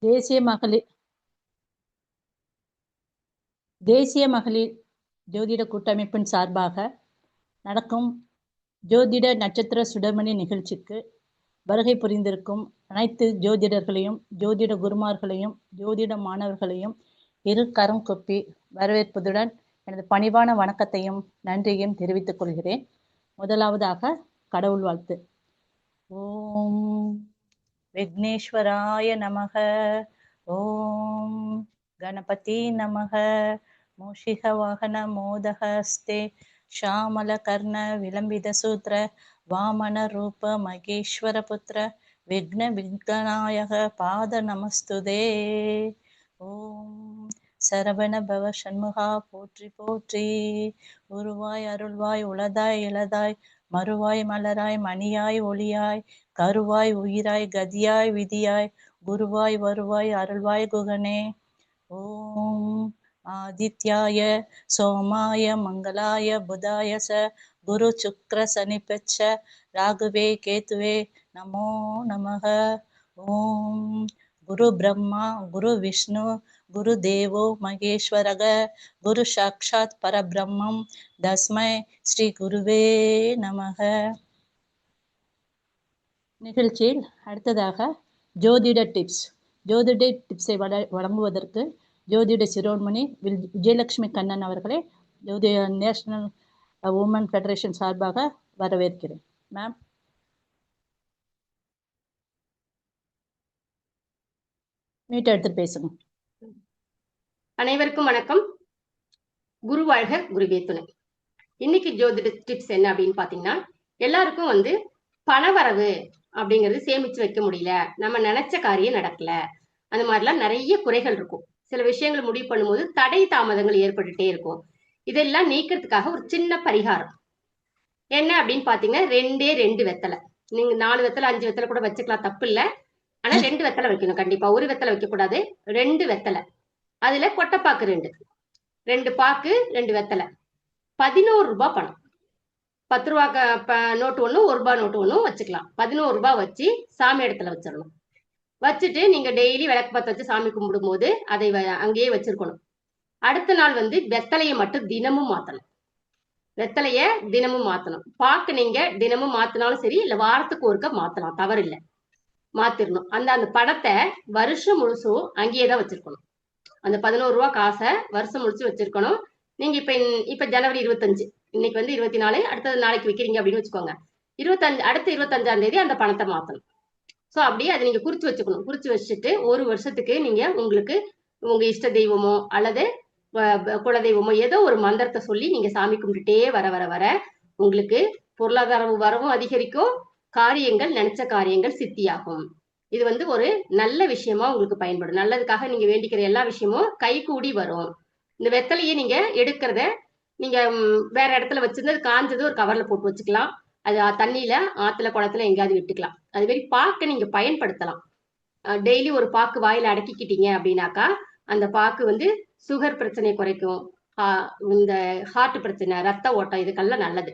தேசிய மகளிர் தேசிய மகளிர் ஜோதிட கூட்டமைப்பின் சார்பாக நடக்கும் ஜோதிட நட்சத்திர சுடர்மணி நிகழ்ச்சிக்கு வருகை புரிந்திருக்கும் அனைத்து ஜோதிடர்களையும், ஜோதிட குருமார்களையும், ஜோதிட மாணவர்களையும் இரு கரம் கொப்பி வரவேற்பதுடன் எனது பணிவான வணக்கத்தையும் நன்றியையும் தெரிவித்துக் கொள்கிறேன். முதலாவதாக கடவுள் வாழ்த்து. ஓம் விக்னேஸ்வராய நமக. ஓம் கணபதி நமக. மூஷிக வாகன மோதகஸ்தே ஷாமல கர்ண விளம்பித சூத்ர வாமன ரூப மகேஸ்வர புத்திர விக்ன விக்னாயக பாத நமஸ்துதே. ஓம் சரவண பவ சண்முகா போற்றி போற்றி. உருவாய் அருள்வாய் உளதாய் இளதாய் மறுவாய் மலராய் மணியாய் ஒளியாய் கருவாய் உயிராய் கதியாய் விதியாய் குருவாய் வருவாய் அருள்வாய் குகனே. ஓம் ஆதித்யாய சோமாய மங்களாய புதாய ச குரு சுக்ர சனிப்பச்ச ராகுவே கேதுவே நமோ நமக. ஓம் குரு பிரம்மா குரு விஷ்ணு குரு தேவோ மகேஸ்வரக குரு சாக்ஷாத் பரபிரம்மம் தஸ்மை ஸ்ரீ குருவே நமக. நிகழ்ச்சியில் அடுத்ததாக ஜோதிட டிப்ஸ். ஜோதிட டிப்ஸை வழங்குவதற்கு ஜோதிட சிரோன்மணி விஜயலட்சுமி கண்ணன் அவர்களை ஜோதிட நேஷனல் உமன் ஃபெடரேஷன் சார்பாக வரவேற்கிறேன். மேம், மீட் எடுத்துட்டு பேசுங்க. அனைவருக்கும் வணக்கம். குரு வாழ்க, குருவே துணை. இன்னைக்கு ஜோதிட டிப்ஸ் என்ன அப்படின்னு பாத்தீங்கன்னா, எல்லாருக்கும் பணவரவு அப்படிங்கிறது சேமிச்சு வைக்க முடியல, நம்ம நினைச்ச காரியம் நடக்கல, அந்த மாதிரிலாம் நிறைய குறைகள் இருக்கும். சில விஷயங்கள் முடிவு பண்ணும்போது தடை தாமதங்கள் ஏற்பட்டுட்டே இருக்கும். இதெல்லாம் நீக்கிறதுக்காக ஒரு சின்ன பரிகாரம் என்ன அப்படின்னு பாத்தீங்கன்னா, 2 வெத்தலை. நீங்க 4 வெத்தலை 5 வெத்தலை கூட வச்சுக்கலாம், தப்பு இல்லை. ஆனா 2 வெத்தலை வைக்கணும் கண்டிப்பா. ஒரு வெத்தலை வைக்க கூடாது, 2 வெத்தலை. அதுல கொட்டைப்பாக்கு 2 பாக்கு 2 வெத்தலை. 11 ரூபாய் பணம். 10 ரூபா நோட்டு ஒண்ணு, 1 ரூபாய் நோட்டு ஒண்ணும் வச்சுக்கலாம். 11 ரூபாய் வச்சு சாமி இடத்துல வச்சிடணும். வச்சுட்டு நீங்க டெய்லி விளக்கு பத்த வச்சு சாமி கும்பிடும் போது அதை அங்கேயே வச்சிருக்கணும். அடுத்த நாள் வெத்தலையை மட்டும் தினமும் மாத்தணும். வெத்தலைய தினமும் மாத்தணும். பாக்கு நீங்க தினமும் மாத்தினாலும் சரி, இல்ல வாரத்துக்கு ஒருக்க மாத்தலாம், தவறு இல்லை, மாத்திரணும். அந்த படத்தை வருஷம் முழுசும் அங்கேயேதான் வச்சிருக்கணும். அந்த 11 ரூபாய் காசை வருஷம் முழுச்சு வச்சிருக்கணும். நீங்க இப்ப ஜனவரி 25, இன்னைக்கு 24, அடுத்தது நாளைக்கு வைக்கிறீங்க அப்படின்னு வச்சுக்கோங்க. 25 அடுத்த 25ஆம் தேதி அந்த பணத்தை மாத்தணும். சோ அப்படியே அதை நீங்க குறிச்சு வச்சுக்கணும். குறிச்சு வச்சுட்டு ஒரு வருஷத்துக்கு நீங்க உங்களுக்கு உங்க இஷ்ட தெய்வமோ அல்லது குலதெய்வமோ ஏதோ ஒரு மந்திரத்தை சொல்லி நீங்க சாமி கும்பிட்டுட்டே வர வர வர உங்களுக்கு பொருளாதார வரவும் அதிகரிக்கும், காரியங்கள் நினைச்ச காரியங்கள் சித்தியாகும். இது ஒரு நல்ல விஷயமா உங்களுக்கு பயன்படும். நல்லதுக்காக நீங்க வேண்டிக்கிற எல்லா விஷயமும் கை கூடி வரும். இந்த வெத்தலையை நீங்க எடுக்கிறத நீங்க வேற இடத்துல வச்சிருந்து காஞ்சது ஒரு கவர்ல போட்டு வச்சுக்கலாம். அது தண்ணியில ஆத்துல குளத்துல எங்கேயாவது விட்டுக்கலாம். அது மாதிரி பாக்கை நீங்க பயன்படுத்தலாம். டெய்லி ஒரு பாக்கு வாயில அடக்கிக்கிட்டீங்க அப்படின்னாக்கா அந்த பாக்கு சுகர் பிரச்சனையை குறைக்கும். இந்த ஹார்ட் பிரச்சனை, ரத்த ஓட்டம், இதுக்கெல்லாம் நல்லது.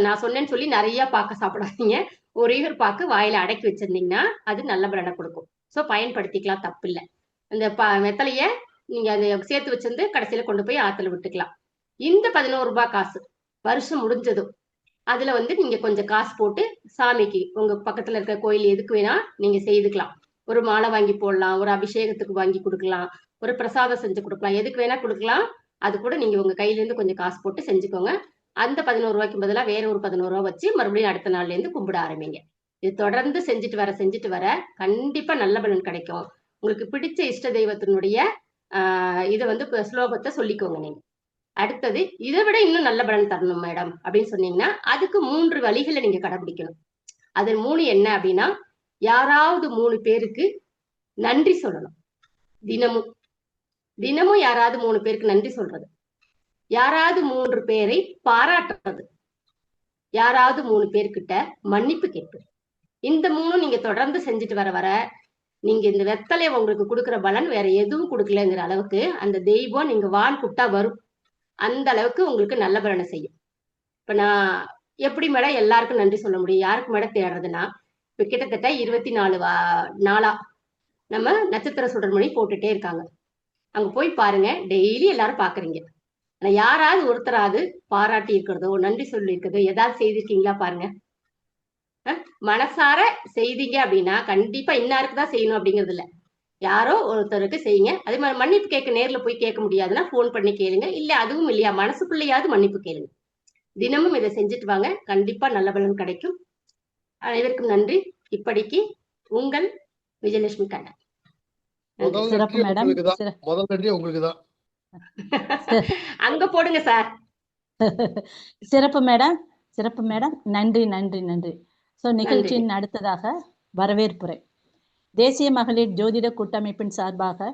நான் சொன்னேன்னு சொல்லி நிறைய பாக்க சாப்பிடாதீங்க. ஒரே ஒரு பாக்கு வாயில அடக்கி வச்சிருந்தீங்கன்னா அது நல்ல பலனை கொடுக்கும். சோ பயன்படுத்திக்கலாம், தப்பு இல்லை. அந்த வெத்தலைய நீங்க அதை சேர்த்து வச்சிருந்து கடைசியில கொண்டு போய் ஆத்துல விட்டுக்கலாம். இந்த 11 ரூபாய் காசு வருஷம் முடிஞ்சதும் அதுல நீங்க கொஞ்சம் காசு போட்டு சாமிக்கு உங்க பக்கத்துல இருக்க கோயில் எதுக்கு வேணா நீங்க செய்துக்கலாம். ஒரு மாலை வாங்கி போடலாம், ஒரு அபிஷேகத்துக்கு வாங்கி கொடுக்கலாம், ஒரு பிரசாதம் செஞ்சு கொடுக்கலாம், எதுக்கு வேணா கொடுக்கலாம். அது கூட நீங்க உங்க கையில இருந்து கொஞ்சம் காசு போட்டு செஞ்சுக்கோங்க. அந்த 11 ரூபாய்க்கு பதிலா வேற ஒரு 11 ரூபாய் வச்சு மறுபடியும் அடுத்த நாள்ல இருந்து கும்பிட ஆரம்பிங்க. இது தொடர்ந்து செஞ்சுட்டு வர கண்டிப்பா நல்ல பலன் கிடைக்கும். உங்களுக்கு பிடிச்ச இஷ்ட தெய்வத்தினுடைய இதை ஸ்லோகத்தை சொல்லிக்கோங்க. நீங்க அடுத்தது இதை விட இன்னும் நல்ல பலன் தரணும் மேடம் அப்படின்னு சொன்னீங்கன்னா அதுக்கு 3 வழிகளை நீங்க கடைபிடிக்கணும். அது 3 என்ன அப்படின்னா, யாராவது 3 பேருக்கு நன்றி சொல்லணும். தினமும் யாராவது 3 பேருக்கு நன்றி சொல்றது, யாராவது 3 பேரை பாராட்டுறது, யாராவது 3 பேர்கிட்ட மன்னிப்பு கேட்பது. இந்த 3 நீங்க தொடர்ந்து செஞ்சுட்டு வர வர நீங்க இந்த வெத்தலையை உங்களுக்கு கொடுக்குற பலன் வேற எதுவும் கொடுக்கலங்கிற அளவுக்கு அந்த தெய்வம் நீங்க வான் கூப்பிட்டா வரும். அந்த அளவுக்கு உங்களுக்கு நல்ல பலனை செய்யும். இப்ப நான் எப்படி மேடம் எல்லாருக்கும் நன்றி சொல்ல முடியும், யாருக்கு மேடம் தேடுறதுன்னா, இப்ப கிட்டத்தட்ட 24 நாளா நம்ம நட்சத்திர சுடர்மணி போட்டுட்டே இருக்காங்க. அங்க போய் பாருங்க, டெய்லி எல்லாரும் பாக்குறீங்க. ஆனா யாராவது ஒருத்தராவது பாராட்டி இருக்கிறதோ, நன்றி சொல்லி இருக்கிறதோ ஏதாவது செய்திருக்கீங்களா பாருங்க. மனசார செய்தீங்க அப்படின்னா கண்டிப்பா இன்னாருக்கு தான் செய்யணும் அப்படிங்கிறது இல்ல. யாரோ ஒருத்தருக்கு செய்யுங்க. அதே மாதிரி மன்னிப்பு கேட்க நேர்ல போய் கேட்க முடியாதுன்னா போன் பண்ணி கேளுங்க. இல்ல அதுவும் இல்லையா, மனசுக்குள்ளேயாவது மன்னிப்பு கேளுங்க. தினமும் இதை செஞ்சுட்டு வாங்க, கண்டிப்பா நல்ல பலன் கிடைக்கும். அனைவருக்கும் நன்றி. இப்படிக்கு உங்கள் விஜயலட்சுமி கண்ணன். நன்றி. முதல் சிறப்பு நன்றி மேடம். உங்களுக்கு தான். முதல் நன்றி உங்களுக்கு தான். அங்க போடுங்க சார். சிறப்பு மேடம், சிறப்பு மேடம். நன்றி நன்றி நன்றி. ஸோ நிகழ்ச்சியின் அடுத்ததாக வரவேற்புரை. தேசிய மகளிர் ஜோதிட கூட்டமைப்பின் சார்பாக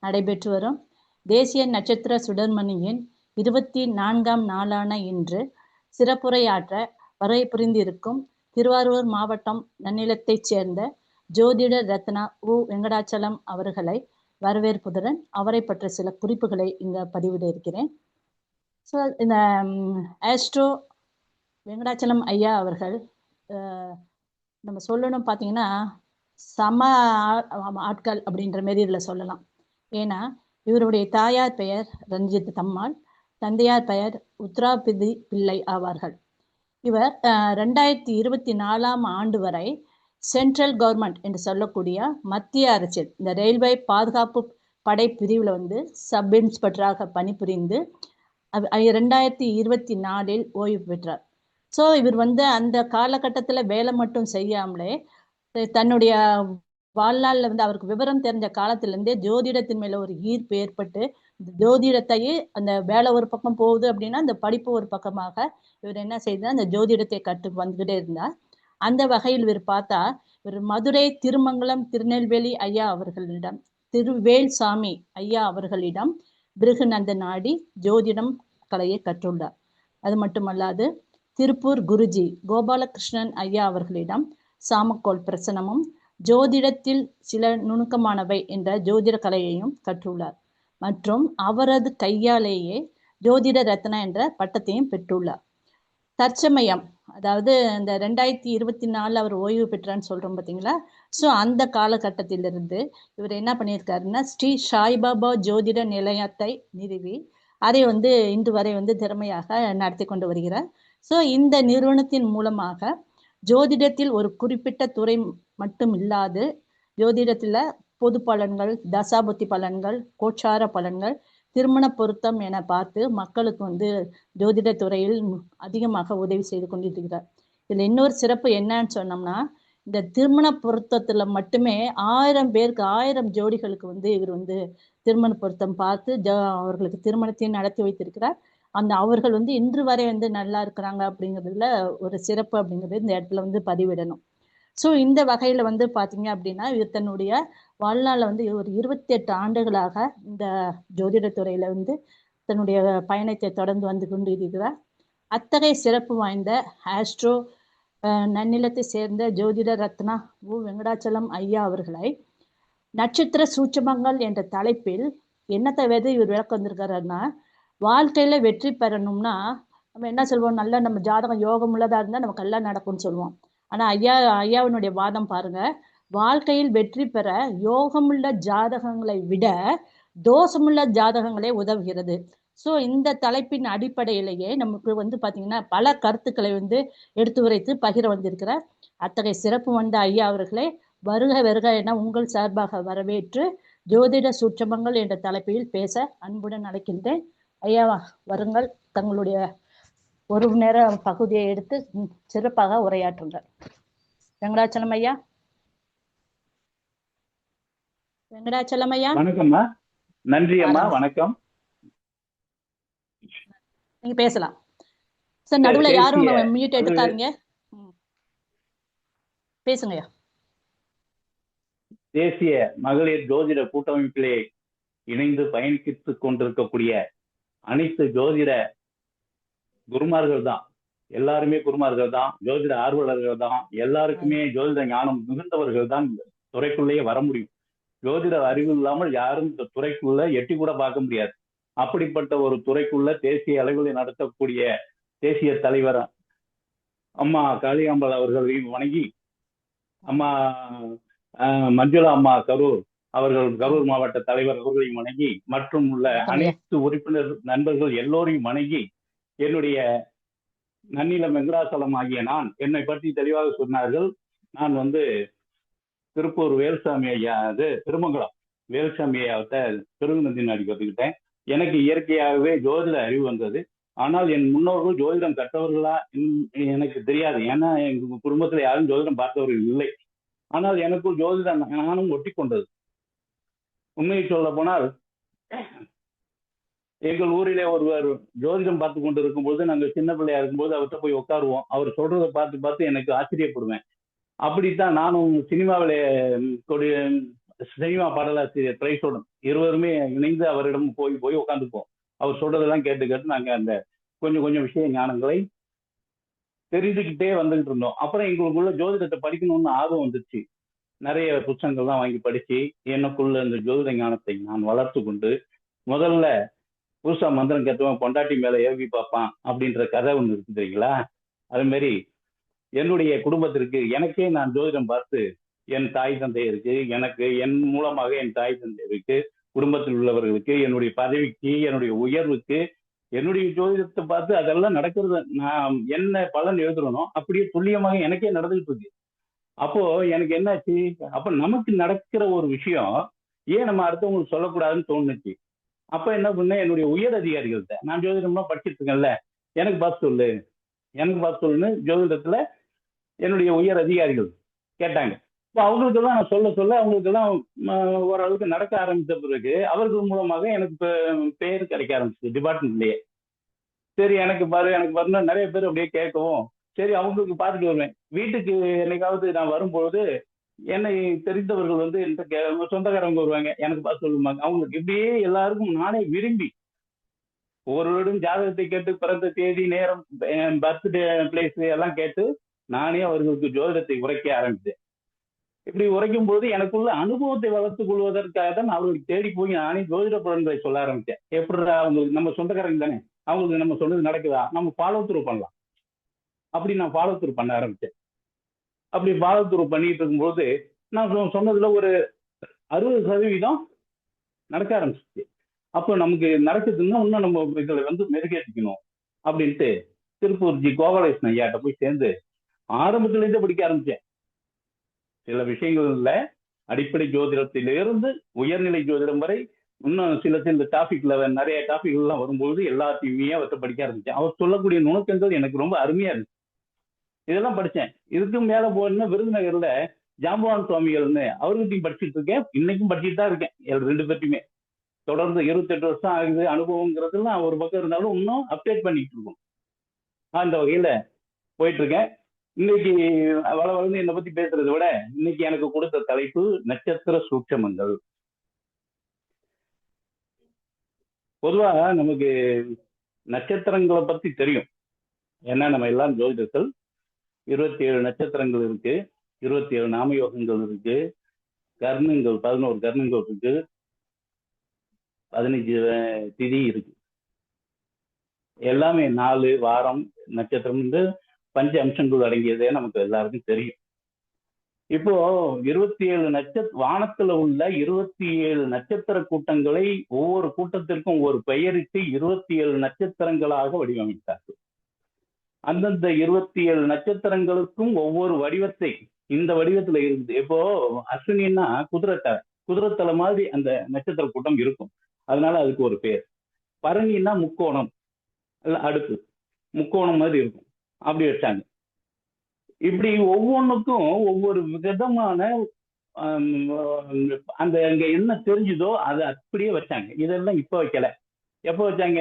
நடைபெற்று வரும் தேசிய நட்சத்திர சுடர்மணியின் 24ஆம் நாளான இன்று சிறப்புரையாற்ற வருகை புரிந்திருக்கும் திருவாரூர் மாவட்டம் நன்னிலத்தைச் சேர்ந்த ஜோதிட ரத்னா உ வெங்கடாச்சலம் அவர்களை வரவேற்புடன் அவரை பற்றிய சில குறிப்புகளை இங்கே பதிவிட இருக்கிறேன். ஸோ இந்த ஆஸ்ட்ரோ வெங்கடாச்சலம் ஐயா அவர்கள் நம்ம சொல்லணும் பார்த்தீங்கன்னா சம ஆட்கள் அப்படின்ற மாரி இதில் சொல்லலாம். ஏன்னா இவருடைய தாயார் பெயர் ரஞ்சித் தம்மாள், தந்தையார் பெயர் உத்ராபிதி பிள்ளை ஆவார்கள். இவர் 2024ஆம் ஆண்டு வரை சென்ட்ரல் கவர்மெண்ட் என்று சொல்லக்கூடிய மத்திய அரசில் இந்த ரயில்வே பாதுகாப்பு படை பிரிவில் வந்து சப் இன்ஸ்பெக்டராக பணிபுரிந்து 2024இல் ஓய்வு பெற்றார். ஸோ இவர் வந்து அந்த காலகட்டத்தில் வேலை மட்டும் செய்யாமலே தன்னுடைய வாழ்நாளில் வந்து அவருக்கு விவரம் தெரிஞ்ச காலத்திலேருந்தே ஜோதிடத்தின் மேலே ஒரு ஈர்ப்பு ஏற்பட்டு ஜோதிடத்தையே அந்த வேலை ஒரு பக்கம் போகுது அப்படின்னா அந்த படிப்பு ஒரு பக்கமாக இவர் என்ன செய்தார், அந்த ஜோதிடத்தை கற்று வந்துகிட்டே இருந்தார். அந்த வகையில் இவர் பார்த்தா இவர் மதுரை திருமங்கலம் திருநெல்வேலி ஐயா அவர்களிடம், திருவேல்சாமி ஐயா அவர்களிடம் பிருகுநந்த நாடி ஜோதிடம் கலையை கற்றுள்ளார். அது மட்டுமல்லாது திருப்பூர் குருஜி கோபாலகிருஷ்ணன் ஐயா அவர்களிடம் சாமக்கோள் பிரசனமும் ஜோதிடத்தில் சில நுணுக்கமானவை என்ற ஜோதிட கலையையும் கற்றுள்ளார். மற்றும் அவரது கையாலேயே ஜோதிட ரத்னா என்ற பட்டத்தையும் பெற்றுள்ளார். தற்சமயம் அதாவது இந்த 2024 அவர் ஓய்வு பெற்றான்னு சொல்றோம் பார்த்தீங்களா. ஸோ அந்த காலகட்டத்திலிருந்து இவர் என்ன பண்ணியிருக்காருன்னா ஸ்ரீ சாய்பாபா ஜோதிட நிலையத்தை நிறுவி அதை வந்து இன்று வரை வந்து திறமையாக நடத்தி கொண்டு வருகிறார். ஸோ இந்த நிறுவனத்தின் மூலமாக ஜோதிடத்தில் ஒரு குறிப்பிட்ட துறை மட்டும் இல்லாது ஜோதிடத்தில் பொது பலன்கள், தசாபுத்தி பலன்கள், கோச்சார பலன்கள், திருமண பொருத்தம் என பார்த்து மக்களுக்கு வந்து ஜோதிட துறையில் அதிகமாக உதவி செய்து கொண்டிருக்கிறார். இதில் இன்னொரு சிறப்பு என்னன்னு சொன்னோம்னா இந்த திருமண பொருத்தத்தில் மட்டுமே 1000 பேருக்கு 1000 ஜோடிகளுக்கு வந்து இவர் வந்து திருமண பொருத்தம் பார்த்து அவர்களுக்கு திருமணத்தையும் நடத்தி வைத்திருக்கிறார். அந்த அவர்கள் வந்து இன்று வரை வந்து நல்லா இருக்கிறாங்க அப்படிங்கிறதுல ஒரு சிறப்பு அப்படிங்கிறது இந்த இடத்துல வந்து பதிவிடணும். ஸோ இந்த வகையில் வந்து பார்த்தீங்க அப்படின்னா இவர் தன்னுடைய வாழ்நாளில் வந்து ஒரு 28 ஆண்டுகளாக இந்த ஜோதிடத்துறையில் வந்து தன்னுடைய பயணத்தை தொடர்ந்து வந்து கொண்டு இருக்கிறார். அத்தகைய சிறப்பு வாய்ந்த ஆஸ்ட்ரோ நன்னிலத்தை சேர்ந்த ஜோதிட ரத்னா உ வெங்கடாச்சலம் ஐயா அவர்களை நட்சத்திர சூட்சமங்கள் என்ற தலைப்பில் என்னத்தை வித இவர் விளக்கம் வந்திருக்காருன்னா, வாழ்க்கையில வெற்றி பெறணும்னா நம்ம என்ன சொல்வோம், நல்லா நம்ம ஜாதகம் யோகம் உள்ளதா இருந்தால் நமக்கு எல்லாம் நடக்கும்னு சொல்லுவோம். ஆனா ஐயாவினுடைய வாதம் பாருங்க, வாழ்க்கையில் வெற்றி பெற யோகமுள்ள ஜாதகங்களை விட தோஷமுள்ள ஜாதகங்களே உதவுகிறது. ஸோ இந்த தலைப்பின் அடிப்படையிலேயே நமக்கு வந்து பார்த்தீங்கன்னா பல கருத்துக்களை வந்து எடுத்து உரைத்து பகிர வந்திருக்கிறார். அத்தகைய சிறப்பு வந்த ஐயா அவர்களே வருக வருக என உங்கள் சார்பாக வரவேற்று ஜோதிட சூட்சமங்கள் என்ற தலைப்பில் பேச அன்புடன் அழைக்கின்றேன். ஐயா வருங்கள், தங்களுடைய ஒரு நேர பகுதியை எடுத்து சிறப்பாக உரையாற்றுங்கள். வெங்கடாச்சலம் ஐயா. வெங்கடாச்சலம் ஐயா. வணக்கம்மா. நன்றி அம்மா. வணக்கம். நீங்க பேசலாம் சார். நடுவுல யாரும் மியூட் எடுக்காதீங்க, பேசுங்கய்யா. தேசிய மகளிர் ஜோதிட கூட்டமைப்பிலே இணைந்து பயணித்துக் கொண்டிருக்கக்கூடிய அனைத்து ஜோதிட குருமார்கள் தான், எல்லாருமே குருமார்கள் தான், ஜோதிட ஆர்வலர்கள் தான், எல்லாருக்குமே ஜோதிட ஞானம் மிகுந்தவர்கள் தான் இந்த துறைக்குள்ளேயே வர முடியும். ஜோதிட அறிவு இல்லாமல் யாரும் இந்த துறைக்குள்ள எட்டி கூட பார்க்க முடியாது. அப்படிப்பட்ட ஒரு துறைக்குள்ள தேசிய அளவில் நடத்தக்கூடிய தேசிய தலைவர் அம்மா காளிகாம்பாள் அவர்களையும் வணங்கி, அம்மா மஞ்சுளா அம்மா கரூர் அவர்கள் கரூர் மாவட்ட தலைவர் அவர்களையும் வணங்கி மற்றும் உள்ள அனைத்து உறுப்பினர் நண்பர்கள் எல்லோரையும் வணங்கி என்னுடைய நன்னிலம் வெங்கடாசலம் ஆகிய நான் என்னை பற்றி தெளிவாக சொன்னார்கள். நான் திருப்பூர் வேல்சாமி ஐயா திருமங்கலம் வேல்சாமி ஐயாவத்தை திருவினந்தி நாடி கற்றுக்கிட்டேன். எனக்கு இயற்கையாகவே ஜோதிட அறிவு வந்தது. ஆனால் என் முன்னோர்கள் ஜோதிடம் கற்றவர்களா எனக்கு தெரியாது. ஏன்னா எங்க குடும்பத்துல யாரும் ஜோதிடம் பார்த்தவர்கள் இல்லை. ஆனால் எனக்குள் ஜோதிடம் நானும் ஒட்டி கொண்டது. உண்மையை சொல்ல போனால் எங்கள் ஊரிலே ஒருவர் ஜோதிடம் பார்த்து கொண்டு இருக்கும்போது நாங்கள் சின்ன பிள்ளையா இருக்கும்போது அவர்கிட்ட போய் உட்காருவோம். அவர் சொல்றதை பார்த்து பார்த்து எனக்கு ஆச்சரியப்படுவேன். அப்படித்தான் நானும் சினிமாவிலே சினிமா பாடலாசிரியர் பிரைஸோடும் இருவருமே இணைந்து அவரிடம் போய் உட்காந்துப்போம். அவர் சொல்றதெல்லாம் கேட்டு கேட்டு நாங்கள் அந்த கொஞ்சம் விஷய ஞானங்களை தெரிஞ்சுக்கிட்டே வந்துகிட்டு இருந்தோம். அப்புறம் எங்களுக்குள்ள ஜோதிடத்தை படிக்கணும்னு ஆர்வம் வந்துச்சு. நிறைய புத்தகங்கள்லாம் வாங்கி படிச்சு எனக்குள்ள இந்த ஜோதிட ஞானத்தை நான் வளர்த்து கொண்டு முதல்ல புதுசா மந்திரம் கேட்டவன் பொண்டாட்டி மேல ஏவி பார்ப்பான் அப்படின்ற கதை ஒன்று இருக்கு தெரியுங்களா? அது மாதிரி என்னுடைய குடும்பத்திற்கு எனக்கே நான் ஜோதிடம் பார்த்து என் தாய் தந்தையருக்கு எனக்கு என் மூலமாக என் தாய் தந்தையருக்கு குடும்பத்தில் உள்ளவர்களுக்கு என்னுடைய பதவிக்கு என்னுடைய உயர்வுக்கு என்னுடைய ஜோதிடத்தை பார்த்து அதெல்லாம் நடக்கிறது. நான் என்ன பலன் எழுதுறனோ அப்படியே துல்லியமாக எனக்கே நடந்துகிட்டு இருக்கு. அப்போ எனக்கு என்னாச்சு, அப்ப நமக்கு நடக்கிற ஒரு விஷயம் ஏன் நம்ம அடுத்தவங்களுக்கு சொல்லக்கூடாதுன்னு தோணுச்சு. அப்ப என்ன பண்ணேன், என்னுடைய உயர் அதிகாரிகள்கிட்ட நான் ஜோதிடம்லாம் படிச்சுட்டு இருக்கேன்ல, எனக்கு பார்த்து சொல்லுன்னு ஜோதிடத்துல என்னுடைய உயர் அதிகாரிகள் கேட்டாங்க. இப்போ அவங்களுக்கெல்லாம் நான் சொல்ல அவங்களுக்கெல்லாம் ஓரளவுக்கு நடக்க ஆரம்பித்த பிறகு அவர்கள் மூலமாக எனக்கு பேர் கிடைக்க ஆரம்பிச்சு டிபார்ட்மெண்ட்லயே. சரி எனக்கு பாருன்னா நிறைய பேர் அப்படியே கேட்கவும் சரி அவங்களுக்கு பார்த்துட்டு வருவேன். வீட்டுக்கு என்னைக்காவது நான் வரும்பொழுது என்னை தெரிந்தவர்கள் என்கிட்ட சொந்தக்காரங்க வருவாங்க, எனக்கு பார்த்து சொல்லுவாங்க. அவங்களுக்கு இப்படியே எல்லாருக்கும் நானே விரும்பி ஒருவரிடம் ஜாதகத்தை கேட்டு பிறந்த தேதி நேரம் பர்த்டே பிளேஸ் எல்லாம் கேட்டு நானே அவர்களுக்கு ஜோதிடத்தை உரைக்க ஆரம்பித்தேன். இப்படி உரைக்கும் போது எனக்குள்ள அனுபவத்தை வளர்த்துக் கொள்வதற்காக தான் அவர்களுக்கு தேடி போய் நானே ஜோதிட பலன்களை சொல்ல ஆரம்பித்தேன். எப்படி அவங்களுக்கு நம்ம சொந்தக்காரங்க தானே, அவங்களுக்கு நம்ம சொன்னது நடக்குதா, நம்ம ஃபாலோ த்ரூ பண்ணலாம். அப்படி நான் ஃபாலோ த்ரூ பண்ண ஆரம்பித்தேன். அப்படி ஃபாலோ த்ரூ பண்ணிட்டு இருக்கும்போது நான் சொன்னதுல ஒரு 60% நடக்க ஆரம்பிச்சிச்சு. அப்போ நமக்கு நடக்குதுன்னா இன்னும் நம்ம இதில் மெருகேற்றிக்கணும் அப்படின்ட்டு திருப்பூர் கோபாலகிருஷ்ணன் ஐயாட்ட போய் சேர்ந்து ஆரம்பத்திலேருந்தே படிக்க ஆரம்பிச்சேன். சில விஷயங்கள்ல அடிப்படை ஜோதிடத்திலிருந்து உயர்நிலை ஜோதிடம் வரை இன்னும் சில டாபிக்ல நிறைய டாபிக்லாம் வரும்போது எல்லாத்தையுமே அவர்கிட்ட படிக்க ஆரம்பிச்சேன். அவர் சொல்லக்கூடிய நுணுக்கங்கள் எனக்கு ரொம்ப அருமையா இருந்துச்சு. இதெல்லாம் படித்தேன். இதுக்கும் மேல போனா விருதுநகர்ல ஜாம்பவான் சுவாமிகள்னு அவர்கிட்டையும் படிச்சுட்டு இருக்கேன். இன்னைக்கும் படிச்சுட்டு தான் இருக்கேன். 2 பேர்ட்டையுமே தொடர்ந்து 28 வருஷம் ஆகுது. அனுபவங்கிறதுலாம் ஒரு பக்கம் இருந்தாலும் இன்னும் அப்டேட் பண்ணிட்டு இருக்கோம். அந்த வகையில போயிட்டு இருக்கேன். இன்னைக்கு வளர்ந்து என்னை பத்தி பேசுறதை விட இன்னைக்கு எனக்கு கொடுத்த தலைப்பு நட்சத்திர சூட்சமங்கள். பொதுவா நமக்கு நட்சத்திரங்களை பத்தி தெரியும். ஏன்னா நம்ம எல்லாம் ஜோதிடர்கள் 27 நட்சத்திரங்கள் இருக்கு, 27 நாமயோகங்கள் இருக்கு, கர்ணங்கள் 11 கர்ணங்கள் இருக்கு, 15 திதி இருக்கு. எல்லாமே 4 வாரம் நட்சத்திரம் 5 அம்சங்கள் அடங்கியதே நமக்கு எல்லாருக்கும் தெரியும். இப்போ 27 வானத்துல உள்ள 27 நட்சத்திர கூட்டங்களை ஒவ்வொரு கூட்டத்திற்கும் ஒவ்வொரு பெயரிட்டு 27 நட்சத்திரங்களாக வடிவமைத்தார்கள். அந்தந்த 27 நட்சத்திரங்களுக்கும் ஒவ்வொரு வடிவத்தை இந்த வடிவத்துல இருக்குது. இப்போ அஸ்வினின்னா குதிரைத்தலை மாதிரி அந்த நட்சத்திர கூட்டம் இருக்கும், அதனால அதுக்கு ஒரு பேர். பரணின்னா முக்கோணம், அடுப்பு முக்கோணம் மாதிரி இருக்கும், அப்படி வச்சாங்க. இப்படி ஒவ்வொன்றுக்கும் ஒவ்வொரு விதமான அந்த அங்க என்ன தெரிஞ்சுதோ அதை அப்படியே வச்சாங்க. இதெல்லாம் இப்ப வைக்கல. எப்ப வச்சாங்க?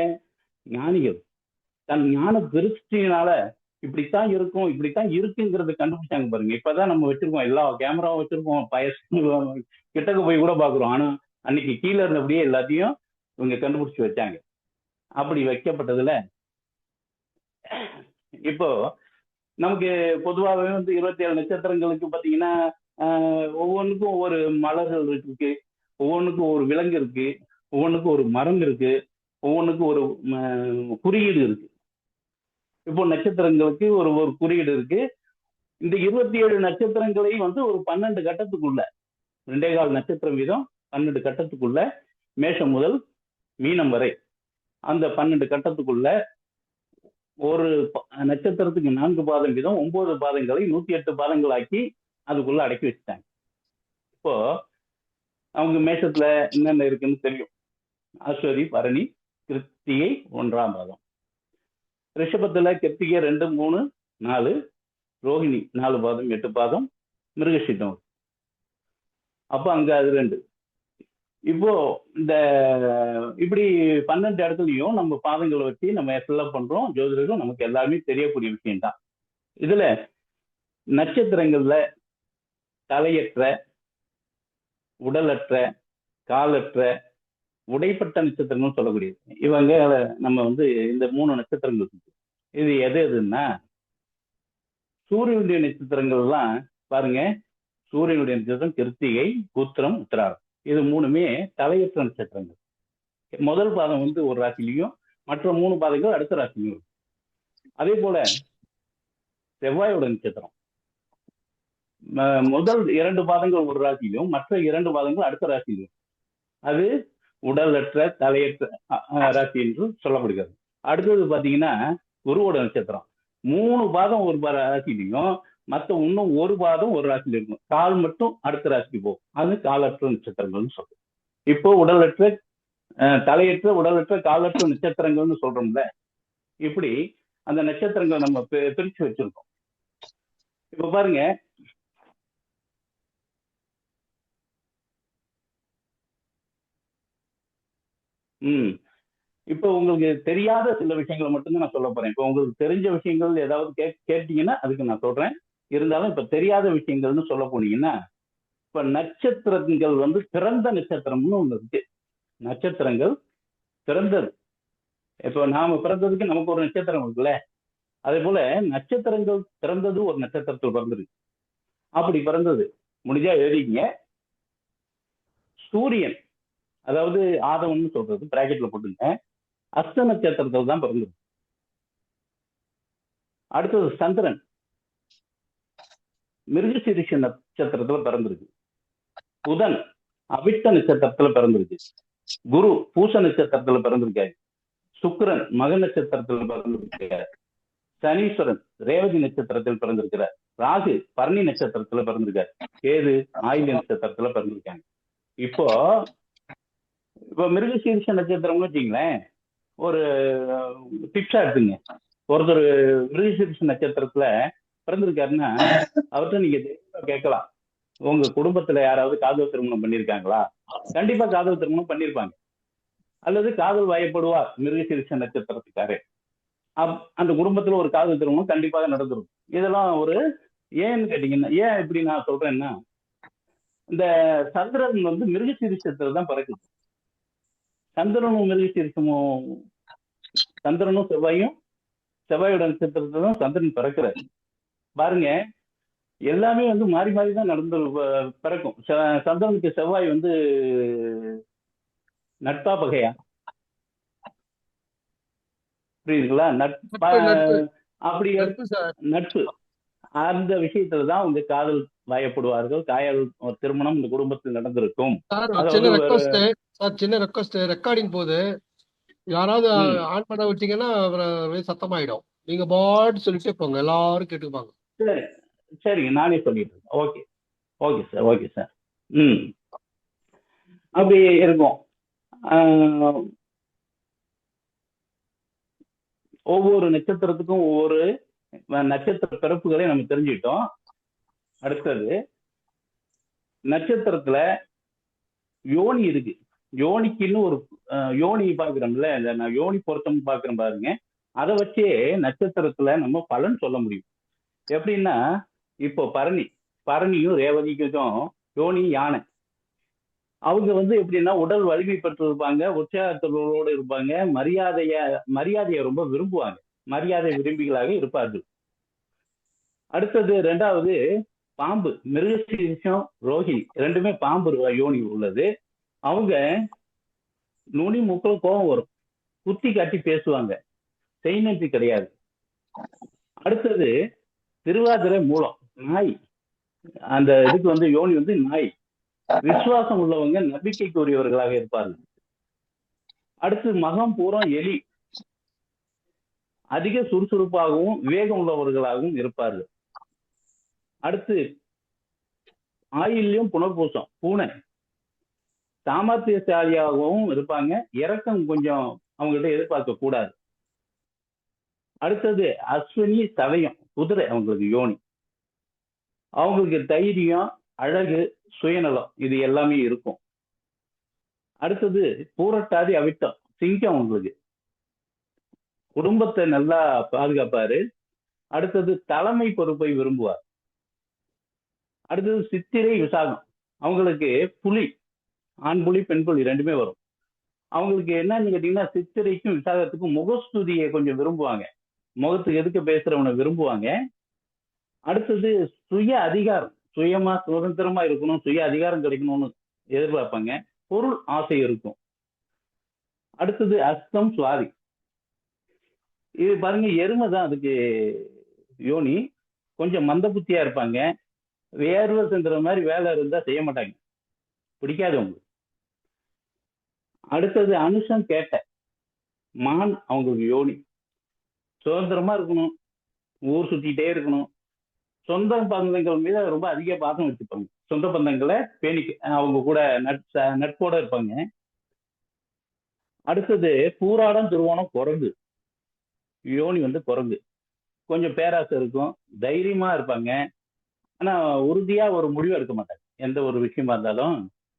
ஞானிகள் தன் ஞான திருஷ்டினால இப்படித்தான் இருக்கும், இப்படித்தான் இருக்குங்கிறத கண்டுபிடிச்சாங்க பாருங்க. இப்பதான் நம்ம வச்சிருக்கோம், எல்லா கேமராவும் வச்சிருக்கோம், கிட்டக்க போய் கூட பாக்குறோம். ஆனா அன்னைக்கு கீழே இருந்தபடியே எல்லாத்தையும் இவங்க கண்டுபிடிச்சு வச்சாங்க. அப்படி வைக்கப்பட்டதுல இப்போ நமக்கு பொதுவாகவே 27 நட்சத்திரங்களுக்கு பார்த்தீங்கன்னா ஒவ்வொன்றுக்கும் ஒவ்வொரு மலர்கள் இருக்கு, ஒவ்வொன்றுக்கும் ஒரு விலங்கு இருக்கு, ஒவ்வொன்றுக்கும் ஒரு மரம் இருக்கு, ஒவ்வொன்றுக்கும் ஒரு குறியீடு இருக்கு. இப்போ நட்சத்திரங்களுக்கு ஒரு குறியீடு இருக்கு. இந்த 27 நட்சத்திரங்களை ஒரு 12 கட்டத்துக்குள்ள 2.25 நட்சத்திரம் வீதம் 12 கட்டத்துக்குள்ள, மேஷம் முதல் மீனம் வரை அந்த 12 கட்டத்துக்குள்ள ஒரு நட்சத்திரத்துக்கு 4 பாதம் வீதம் 9 பாதங்களை 108 பாதங்கள் ஆக்கி அதுக்குள்ள அடக்கி வச்சுட்டாங்க. இப்போ அவங்க மேஷத்துல என்னென்ன இருக்குன்னு தெரியும். அஸ்வதி, பரணி, கிருத்திகை 1ஆம் பாதம். ரிஷபத்துல கிருத்திகை 2, 3, 4, ரோஹிணி 4 பாதம் 8 பாதம், மிருகசீடம். அப்ப அங்க அது 2. இப்போ இந்த இப்படி 12 இடத்துலயும் நம்ம பாதங்களை வச்சு நம்ம ஃபில்அப் பண்றோம். ஜோதிடர்கள் நமக்கு எல்லாருமே தெரியக்கூடிய விஷயம்தான். இதுல நட்சத்திரங்கள்ல தலையற்ற, உடலற்ற, காலற்ற, உடைப்பட்ட நட்சத்திரங்கள் சொல்லக்கூடியது. இவங்க நம்ம வந்து இந்த 3 நட்சத்திரங்கள் இது எதுன்னா சூரியனுடைய நட்சத்திரங்கள்லாம் பாருங்க. சூரியனுடைய நட்சத்திரம் கிருத்திகை, உத்திரம், உத்திராடம். இது 3மே தலையற்ற நட்சத்திரங்கள். முதல் பாதம் வந்து ஒரு ராசிலையும் மற்ற 3 பாதங்கள் அடுத்த ராசிலையும். அதே போல செவ்வாயோட நட்சத்திரம் முதல் 2 பாதங்கள் ஒரு ராசியிலும் மற்ற 2 பாதங்கள் அடுத்த ராசியிலும். அது உடலற்ற, தலையற்ற ராசி என்று சொல்லப்படுகிறது. அடுத்தது பாத்தீங்கன்னா குருவோட நட்சத்திரம் 3 பாதம் ஒரு ராசிலையும் மற்ற இன்னும் 1 பாதம் ஒரு ராசியில இருக்கும். கால் மட்டும் அடுத்த ராசிக்கு போகும். அது காலற்ற நட்சத்திரங்கள்னு சொல்றோம். இப்போ உடலற்ற, தலையற்ற, உடலற்ற, காலற்ற நட்சத்திரங்கள்னு சொல்றோம்ல. இப்படி அந்த நட்சத்திரங்களை நம்ம பிரிச்சு வச்சிருக்கோம். இப்ப பாருங்க, இப்போ உங்களுக்கு தெரியாத சில விஷயங்களை மட்டும்தான் நான் சொல்ல போறேன். இப்போ உங்களுக்கு தெரிஞ்ச விஷயங்கள் ஏதாவது கேட்டீங்கன்னா அதுக்கு நான் சொல்றேன். இருந்தாலும் இப்ப தெரியாத விஷயங்கள்னு சொல்ல போனீங்கன்னா, இப்ப நட்சத்திரங்கள் வந்து பிறந்த நட்சத்திரம்னு ஒண்ணு இருக்கு. நட்சத்திரங்கள் பிறந்தது. இப்போ நாம பிறந்ததுக்கு நமக்கு ஒரு நட்சத்திரம் இருக்குல்ல, அதே போல நட்சத்திரங்கள் பிறந்தது ஒரு நட்சத்திரத்தில் பிறந்திருக்கு. அப்படி பிறந்தது முடிஞ்சா எழுதிங்க. சூரியன், அதாவது ஆதவன் சொல்றது பிராக்கெட்ல போட்டுங்க, அஸ்த நட்சத்திரத்தில் தான் பிறந்தது. அடுத்தது சந்திரன் மிருகசீரிஷ நட்சத்திரத்துல பிறந்திருக்கு. புதன் அவிட்ட நட்சத்திரத்துல பிறந்திருக்கு. குரு பூச நட்சத்திரத்துல பிறந்திருக்காரு. சுக்கிரன் மக நட்சத்திரத்துல பிறந்திருக்காரு. சனீஸ்வரன் ரேவதி நட்சத்திரத்தில் பிறந்திருக்கிறார். ராகு பரணி நட்சத்திரத்துல பிறந்திருக்காரு. கேது ஆயில்ய நட்சத்திரத்துல பிறந்திருக்காங்க. இப்போ மிருகசீரிஷ நட்சத்திரம்னு வச்சுங்களேன், ஒரு டிப்ஸா எடுத்துங்க. ஒருத்தர் மிருகசீரிஷ நட்சத்திரத்துல பிறந்திருக்காருன்னா அவர்கிட்ட நீங்க கேட்கலாம், உங்க குடும்பத்துல யாராவது காதல் திருமணம் பண்ணிருக்காங்களா? கண்டிப்பா காதல் திருமணம் பண்ணிருப்பாங்க. அல்லது காதல் வயப்படுவார் மிருகசீரிஷ நட்சத்திரத்துக்காரு. அந்த குடும்பத்துல ஒரு காதல் திருமணம் கண்டிப்பாக நடந்திருக்கும். இதெல்லாம் ஒரு ஏன்னு கேட்டீங்கன்னா, ஏன் இப்படி நான் சொல்றேன்னா, இந்த சந்திரன் வந்து மிருகசீரிஷத்துல தான் பிறக்குது. சந்திரனும் மிருகசீரிஷமும், சந்திரனும் செவ்வாயும், செவ்வாயோட நட்சத்திரத்துல தான் சந்திரன் பிறக்கிறார். பாருங்க, எல்லாமே வந்து மாறி மாறி தான் நடந்து பிறக்கும். சந்திரனுக்கு செவ்வாய் வந்து நட்பா பகையா? புரியுதுங்களா? அப்படி நட்பு. அந்த விஷயத்துலதான் அவங்க காதல் வயப்படுவார்கள். காயல் திருமணம் இந்த குடும்பத்தில் நடந்திருக்கும். சின்ன ரெக்வஸ்ட், ரெக்கார்டிங் போது யாராவது ஆன் பண்ண விட்டீங்கன்னா சத்தமாயிடும். நீங்க பாட்டு சொல்லிட்டே போங்க, எல்லாரும் கேட்டுப்பாங்க. சரி சரிங்க, நானே சொல்லிடுறேன். Okay okay sir, okay sir. அப்படி இருக்கும். ஒவ்வொரு நட்சத்திரத்துக்கும் ஒவ்வொரு நட்சத்திர பிறப்புகளை நம்ம தெரிஞ்சுக்கிட்டோம். அடுத்தது நட்சத்திரத்துல யோனி இருக்கு. யோனிக்குன்னு ஒரு யோனி பாக்குறோம்ல, நான் யோனி பொருத்தம் பாக்குறேன் பாருங்க. அதை வச்சே நட்சத்திரத்துல நம்ம பலன் சொல்ல முடியும். எப்படின்னா, இப்போ பரணியும் ரேவதிக்கும் யோனி யானை. அவங்க வந்து எப்படின்னா உடல் வலிமை பெற்று இருப்பாங்க, உற்சாகத்தோடு இருப்பாங்க, மரியாதையை ரொம்ப விரும்புவாங்க, மரியாதை விரும்பிகளாக இருப்பார்கள். அடுத்தது 2வது பாம்பு, மிருகசீரிஷம் ரோஹிணி, 2மே பாம்பு யோனி உள்ளது. அவங்க நுனி மூக்கில் கோபம் வரும், குத்தி காட்டி பேசுவாங்க, செய்நன்றி கிடையாது. அடுத்தது திருவாதிரை மூலம், நாய். அந்த இதுக்கு வந்து யோனி வந்து நாய். விசுவாசம் உள்ளவங்க நம்பிக்கைக்குரியவர்களாக இருப்பார்கள். அடுத்து மகம் பூரா எலி, அதிக சுறுசுறுப்பாகவும் விவேகம் உள்ளவர்களாகவும் இருப்பார்கள். அடுத்து ஆயில்யம் புனர்பூசம் பூனை, சாமர்த்தியசாலியாகவும் இருப்பாங்க. இறக்கம் கொஞ்சம் அவங்ககிட்ட எதிர்பார்க்க கூடாது. அடுத்தது அஸ்வினி சதயம் குதிரை, அவங்களுக்கு யோனி. அவங்களுக்கு தைரியம், அழகு, சுயநலம் இது எல்லாமே இருக்கும். அடுத்தது பூரட்டாதி அவிட்டம் சிங்கம், அவங்களுக்கு குடும்பத்தை நல்லா பாதுகாப்பாரு. அடுத்தது தலைமை பொறுப்பை விரும்புவார். அடுத்தது சித்திரை விசாகம், அவங்களுக்கு புலி, ஆண் புலி பெண் புலி ரெண்டுமே வரும். அவங்களுக்கு என்னன்னு கேட்டீங்கன்னா சித்திரைக்கும் விசாகத்துக்கும் முகஸ்துதியை கொஞ்சம் விரும்புவாங்க, முகத்துக்கு எதுக்கு பேசுறவனை விரும்புவாங்க. அடுத்தது சுய அதிகாரம், சுயமா சுதந்திரமா இருக்கணும், சுய அதிகாரம் கிடைக்கணும்னு எதிர்பார்ப்பாங்க. பொருள் ஆசை இருக்கும். அடுத்தது அஸ்தம் சுவாதி, இது பாருங்க எருமை தான் அதுக்கு யோனி. கொஞ்சம் மந்த புத்தியா இருப்பாங்க. வேர்வை சென்ற மாதிரி வேலை இருந்தா செய்ய மாட்டாங்க, பிடிக்காது அவங்களுக்கு. அடுத்தது அனுஷம் கேட்ட மான், அவங்களுக்கு யோனி. சுதந்திரமா இருக்கணும், ஊர் சுத்திட்டே இருக்கணும். சொந்த பந்தங்கள் மீது ரொம்ப அதிக பாசம் வச்சுப்பாங்க. சொந்த பந்தங்களை பேணி அவங்க கூட நட்போட இருப்பாங்க. அடுத்தது பூராடம் திருவோணம் குரங்கு, யோனி குரங்கு. கொஞ்சம் பேராசை இருக்கும், தைரியமா இருப்பாங்க. ஆனா உறுதியா ஒரு முடிவு எடுக்க மாட்டாங்க. எந்த ஒரு விஷயமா இருந்தாலும்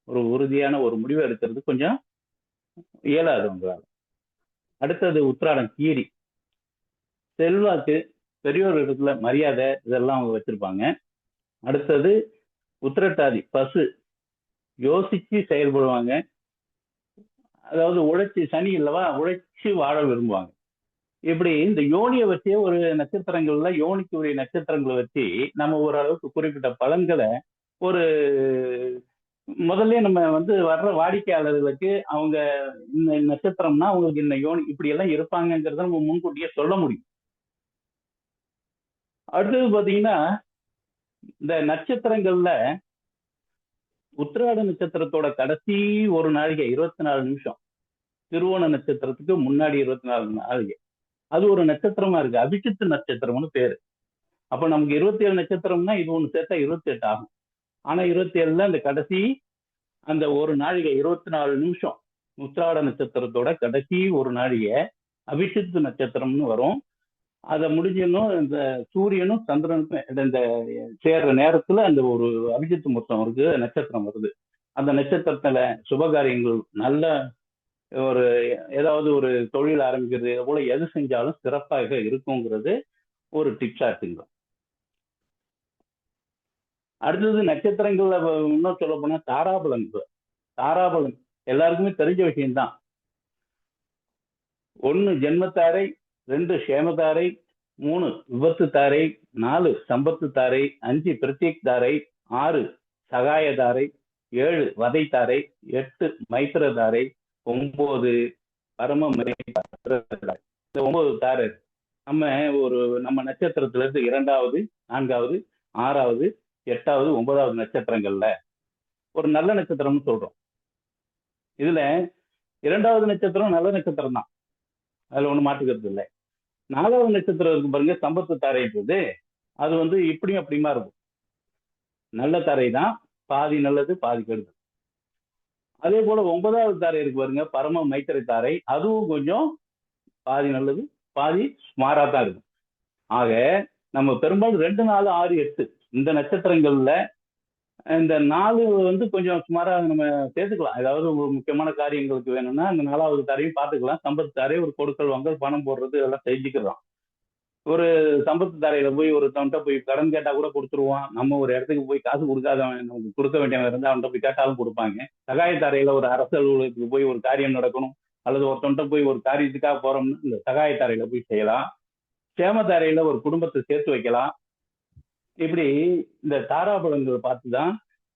ஒரு உறுதியான ஒரு முடிவு எடுக்கிறது கொஞ்சம் இயலாது அவங்களால. அடுத்தது உத்திராடம் கீரி, செல்வாக்கு, பெரியோர் இடத்துல மரியாதை இதெல்லாம் அவங்க வச்சிருப்பாங்க. அடுத்தது உத்திரட்டாதி பசு, யோசிச்சு செயல்படுவாங்க. அதாவது உழைச்சி, சனி இல்லவா, உழைச்சி வாழ விரும்புவாங்க. இப்படி இந்த யோனியை வச்சே ஒரு நட்சத்திரங்கள்ல யோனிக்கு உரிய நட்சத்திரங்களை வச்சு நம்ம ஓரளவுக்கு குறிப்பிட்ட பலன்களை ஒரு முதல்ல நம்ம வர்ற வாடிக்கையாளர்களுக்கு அவங்க இந்த நட்சத்திரம்னா அவங்களுக்கு இந்த யோனி இப்படி எல்லாம் இருப்பாங்கிறத நம்ம முன்கூட்டியே சொல்ல முடியும். அடுத்தது பாத்தீங்கன்னா இந்த நட்சத்திரங்கள்ல உத்திராட நட்சத்திரத்தோட கடைசி ஒரு நாழிகை 24 நிமிஷம், திருவோண நட்சத்திரத்துக்கு முன்னாடி 24 நாழிகை, அது ஒரு நட்சத்திரமா இருக்கு, அபிஷித்து நட்சத்திரம்னு பேரு. அப்ப நமக்கு 27 நட்சத்திரம்னா இது ஒண்ணு சேர்த்தா 28 ஆகும். ஆனா 27ல அந்த கடைசி அந்த ஒரு நாழிகை 24 நிமிஷம் உத்திராட நட்சத்திரத்தோட கடைசி ஒரு நாழிகை அபிஷித்து நட்சத்திரம்னு வரும். அதை முடிஞ்சணும் இந்த சூரியனும் சந்திரனுக்கும் இந்த சேர்ற நேரத்துல அந்த ஒரு அபிஷித்து முகூர்த்தம் இருக்கு, நட்சத்திரம் வருது. அந்த நட்சத்திரத்துல சுபகாரியங்கள், நல்ல ஒரு ஏதாவது ஒரு தொழில் ஆரம்பிக்கிறது போல எது செஞ்சாலும் சிறப்பாக இருக்குங்கிறது ஒரு டிப்ஸா இருக்குங்க. அடுத்தது நட்சத்திரங்கள்ல இன்னும் சொல்ல போனா தாராபலன். தாராபலன் எல்லாருக்குமே தெரிஞ்ச விஷயம்தான். 1 ஜென்மத்தாரை, 2 சேமதாரை, 3 விபத்து தாரை, 4 சம்பத்து தாரை, 5 பிரத்யேக் தாரை, 6 சகாய தாரை, 7 வதை தாரை, 8 மைத்திர தாரை, 9 பரம மைத்திர. இந்த 9 தாரை நம்ம நட்சத்திரத்துல இருந்து 2வது, 4வது, 6வது, 8வது, 9வது நட்சத்திரங்கள்ல ஒரு நல்ல நட்சத்திரம்னு சொல்றோம். இதுல 2வது நட்சத்திரம் நல்ல நட்சத்திரம் தான், அதுல ஒண்ணு மாற்றுக்கிறது இல்லை. 4வது நட்சத்திரம் இருக்கு பாருங்க, சம்பத்து தாரைன்றது, அது இப்படியும் அப்படியுமா இருக்கும். நல்ல தாரை தான், பாதி நல்லது பாதி கெடுது. அதே போல 9வது தாரை இருக்கு பாருங்க, பரம மைத்திரை தாரை, அதுவும் கொஞ்சம் பாதி நல்லது பாதி சுமாரா தான் இருக்கும். ஆக நம்ம பெரும்பாலும் 2, 4, 6, 8 இந்த நட்சத்திரங்கள்ல இந்த 4 கொஞ்சம் சுமாரா நம்ம சேர்த்துக்கலாம். ஏதாவது ஒரு முக்கியமான காரியங்களுக்கு வேணும்னா அந்த 4வது தாரையும் பார்த்துக்கலாம். சம்பத்து தாரை ஒரு கொடுக்கல் வாங்கல், பணம் போடுறது இதெல்லாம் செஞ்சுக்கலாம். ஒரு சம்பத்து தாரையில போய் ஒருத்தவன்கிட்ட போய் கடன் கேட்டா கூட கொடுத்துருவான். நம்ம ஒரு இடத்துக்கு போய் காசு கொடுக்காதவன், நமக்கு கொடுக்க வேண்டியவன் இருந்தா அவன்கிட்ட போய் கேட்டாலும் கொடுப்பாங்க. சகாய தாரையில ஒரு அரசு அலுவலகத்துக்கு போய் ஒரு காரியம் நடக்கணும், அல்லது ஒருத்தவன்கிட்ட போய் ஒரு காரியத்துக்காக போறோம்னு இந்த சகாய தாரையில போய் செய்யலாம். சேமதாரையில ஒரு குடும்பத்தை சேர்த்து வைக்கலாம். இப்படி இந்த தாராபலன்களை பார்த்துதான்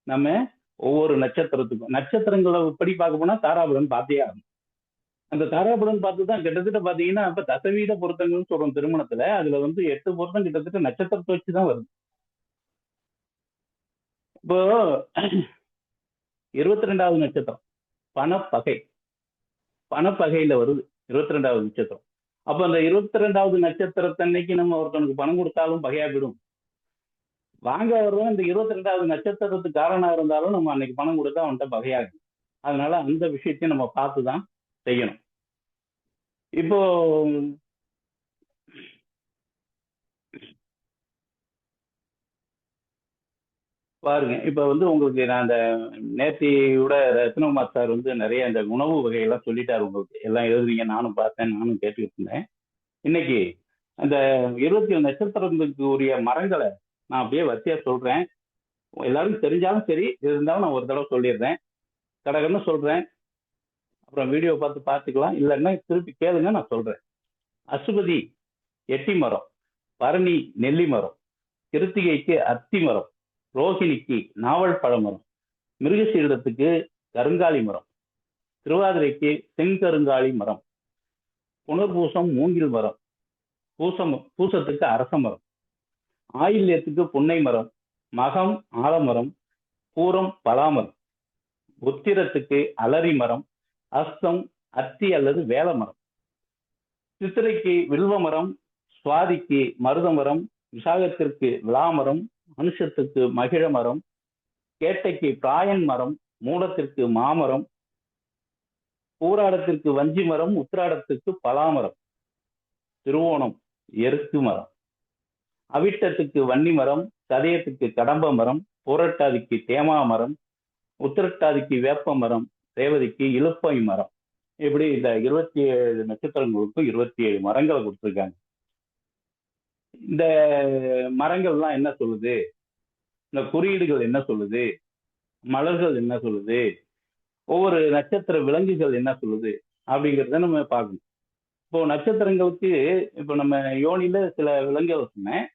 நம்ம ஒவ்வொரு நட்சத்திரங்களை படி பார்க்க போனா தாராபலன் பார்த்தே ஆகும். அந்த தாராபலன் பார்த்துதான் கிட்டத்தட்ட பாத்தீங்கன்னா இப்ப தசவீத பொருத்தங்கள்னு சொல்றோம் திருமணத்துல, அதுல 8 பொருத்தம் கிட்டத்தட்ட நட்சத்திரத்தை வச்சுதான் வருது. இப்போ 22வது நட்சத்திரம் பணப்பகை. பணப்பகையில வருது 22வது நட்சத்திரம். அப்ப அந்த 22வது நட்சத்திரத்தன்னைக்கு நம்ம ஒருத்தனுக்கு பணம் கொடுத்தாலும் பகையாகிடும். வாங்க வர்றோம் இந்த 22வது நட்சத்திரத்துக்கு காரணம் இருந்தாலும் நம்ம அன்னைக்கு பணம் கொடுத்தா அவன்கிட்ட பகையாகும். அதனால அந்த விஷயத்தையும் நம்ம பார்த்துதான் செய்யணும். இப்போ பாருங்க, இப்ப உங்களுக்கு நான் அந்த நேத்தியோட ரத்னகுமார் சார் நிறைய அந்த உணவு வகையெல்லாம் சொல்லிட்டாரு. உங்களுக்கு எல்லாம் எழுதுறீங்க, நானும் பார்த்தேன், நானும் கேட்டுக்கிட்டு இருந்தேன். இன்னைக்கு அந்த 27 நட்சத்திரத்துக்கு உரிய மரங்களை நான் அப்படியே வரிசையா சொல்றேன். எல்லாரும் தெரிஞ்சாலும் சரி, இருந்தாலும் நான் ஒரு தடவை சொல்லிடுறேன், கடகன்னு சொல்றேன். அப்புறம் வீடியோ பார்த்துக்கலாம், இல்லைன்னா திருப்பி கேளுங்க, நான் சொல்றேன். அசுபதி எட்டி மரம், பரணி நெல்லி மரம், கிருத்திகைக்கு அத்தி மரம், ரோஹிணிக்கு நாவல் பழமரம், மிருகசீரிடத்துக்கு கருங்காலி மரம், திருவாதிரைக்கு செங்கருங்காலி மரம், புனர்பூசம் மூங்கில் மரம், பூசத்துக்கு அரச மரம், ஆயில்யத்துக்கு புன்னை மரம், மகம் ஆலமரம், பூரம் பலாமரம், உத்திரத்துக்கு அலரி மரம், அஸ்தம் அத்தி அல்லது வேல மரம், சித்திரைக்கு வில்வ மரம், சுவாதிக்கு மருத மரம், விசாகத்திற்கு விளாமரம், மனுஷத்துக்கு மகிழ மரம், கேட்டைக்கு பிராயன் மரம், மூலத்திற்கு மாமரம், பூராடத்திற்கு வஞ்சி மரம், உத்திராடத்துக்கு பலாமரம், திருவோணம் எருக்கு மரம், அவிட்டத்துக்கு வன்னி மரம், சதயத்துக்கு கடம்ப மரம், பூரட்டாதிக்கு தேமா மரம், உத்திரட்டாதிக்கு வேப்ப மரம், ரேவதிக்கு இலுப்பை மரம். இப்படி இந்த 27 நட்சத்திரங்களுக்கும் 27 மரங்களை கொடுத்துருக்காங்க. இந்த மரங்கள்லாம் என்ன சொல்லுது, இந்த குறியீடுகள் என்ன சொல்லுது, மலர்கள் என்ன சொல்லுது, ஒவ்வொரு நட்சத்திர விலங்குகள் என்ன சொல்லுது அப்படிங்கிறத நம்ம பார்க்கணும். இப்போ நட்சத்திரங்களுக்கு இப்போ நம்ம யோனியில சில விலங்குகள் சொன்னேன்.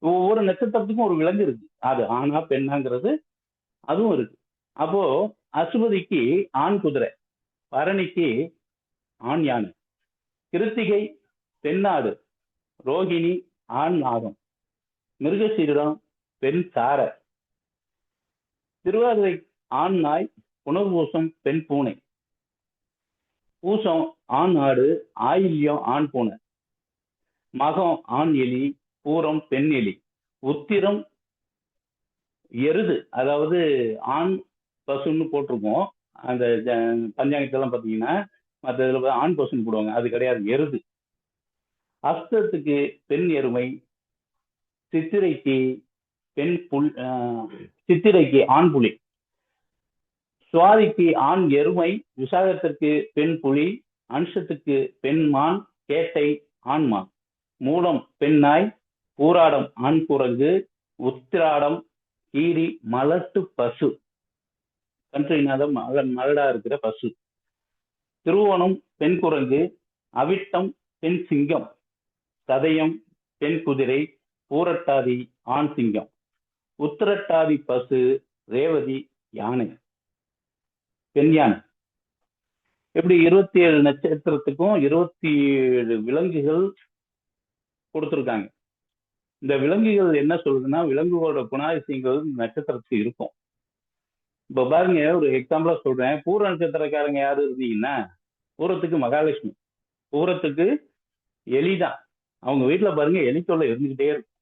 ஒவ்வொரு நட்சத்திரத்துக்கும் ஒரு விலங்கு இருக்கு, அது ஆணா பெண்ணாங்கிறது அதுவும் இருக்கு. அப்போ அசுபதிக்கு ஆண் குதிரை, பரணிக்கு ஆண் யானை, கிருத்திகை பெண்ணாடு, ரோகிணி ஆண் நாகம், மிருகசீரிடம் பெண் சார, திருவாதிரை ஆண் நாய், புனர்பூசம் பெண் பூனை, பூசம் ஆண் ஆடு, ஆயில்யம் ஆண் பூனை, மகம் ஆண் எலி, பூரம் பெண் எலி, உத்திரம் எருது, அதாவது ஆண் பசுன்னு போட்டிருக்கோம். அந்த பஞ்சாங்கத்தெல்லாம் பார்த்தீங்கன்னா மற்ற இதில் ஆண் பசுன்னு போடுவாங்க, அது கிடையாது, எருது. அஸ்தத்துக்கு பெண் எருமை, சித்திரைக்கு சித்திரைக்கு ஆண் புலி, சுவாதிக்கு ஆண் எருமை, விசாகத்திற்கு பெண் புலி, அனுஷத்துக்கு பெண் மான், கேட்டை ஆண் மான், மூலம் பெண் நாய், பூராடம் ஆண் குரங்கு, உத்திராடம் கீரி மலட்டு பசு, கன்றுனாத மலடா இருக்கிற பசு, திருவோணம் பெண் குரங்கு, அவிட்டம் பெண் சிங்கம், சதயம் பெண் குதிரை, பூரட்டாதி ஆண் சிங்கம், உத்திரட்டாதி பசு, ரேவதி யானை பெண் யானை. எப்படி 27 நட்சத்திரத்துக்கும் 27 விலங்குகள் கொடுத்துருக்காங்க. இந்த விலங்குகள் என்ன சொல்றதுன்னா, விலங்குகளோட குணாதிசயங்கள் நட்சத்திரத்துக்கு இருக்கும். இப்ப பாருங்க, ஒரு எக்ஸாம்பிளா சொல்றேன். பூர நட்சத்திரக்காரங்க யாரு இருந்தீங்கன்னா, பூரத்துக்கு மகாலட்சுமி, பூரத்துக்கு எலிதான். அவங்க வீட்டுல பாருங்க எலி தொல்லை இருந்துகிட்டே இருக்கும்.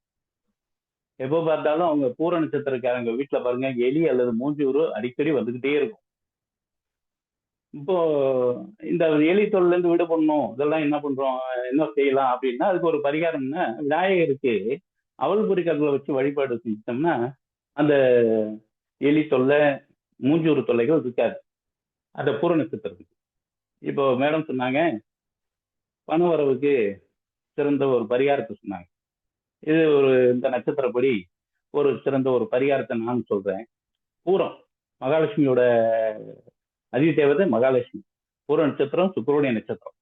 எப்போ பார்த்தாலும் அவங்க பூர நட்சத்திரக்காரங்க வீட்டுல பாருங்க எலி அல்லது மூஞ்சூறு அடிக்கடி வந்துகிட்டே இருக்கும். இப்போ இந்த எலி தொல்ல இருந்து விடுபடணும், இதெல்லாம் என்ன பண்றோம், என்ன செய்யலாம் அப்படின்னா, அதுக்கு ஒரு பரிகாரம்னா, விநாயகருக்கு அவல் பொறிக்கடலை வச்சு வழிபாடு செஞ்சோம்னா அந்த எலி தொல்லை மூஞ்சூறு தொல்லைகள் இருக்காது அந்த பூர நட்சத்திரத்துக்கு. இப்போ மேடம் சொன்னாங்க பணவரவுக்கு சிறந்த ஒரு பரிகாரத்தை சொன்னாங்க. இது இந்த நட்சத்திரப்படி ஒரு சிறந்த ஒரு பரிகாரத்தை நான் சொல்றேன். பூரம் மகாலட்சுமியோட அதிதேவதை மகாலட்சுமி, பூர நட்சத்திரம் சுக்கிரனுடைய நட்சத்திரம்.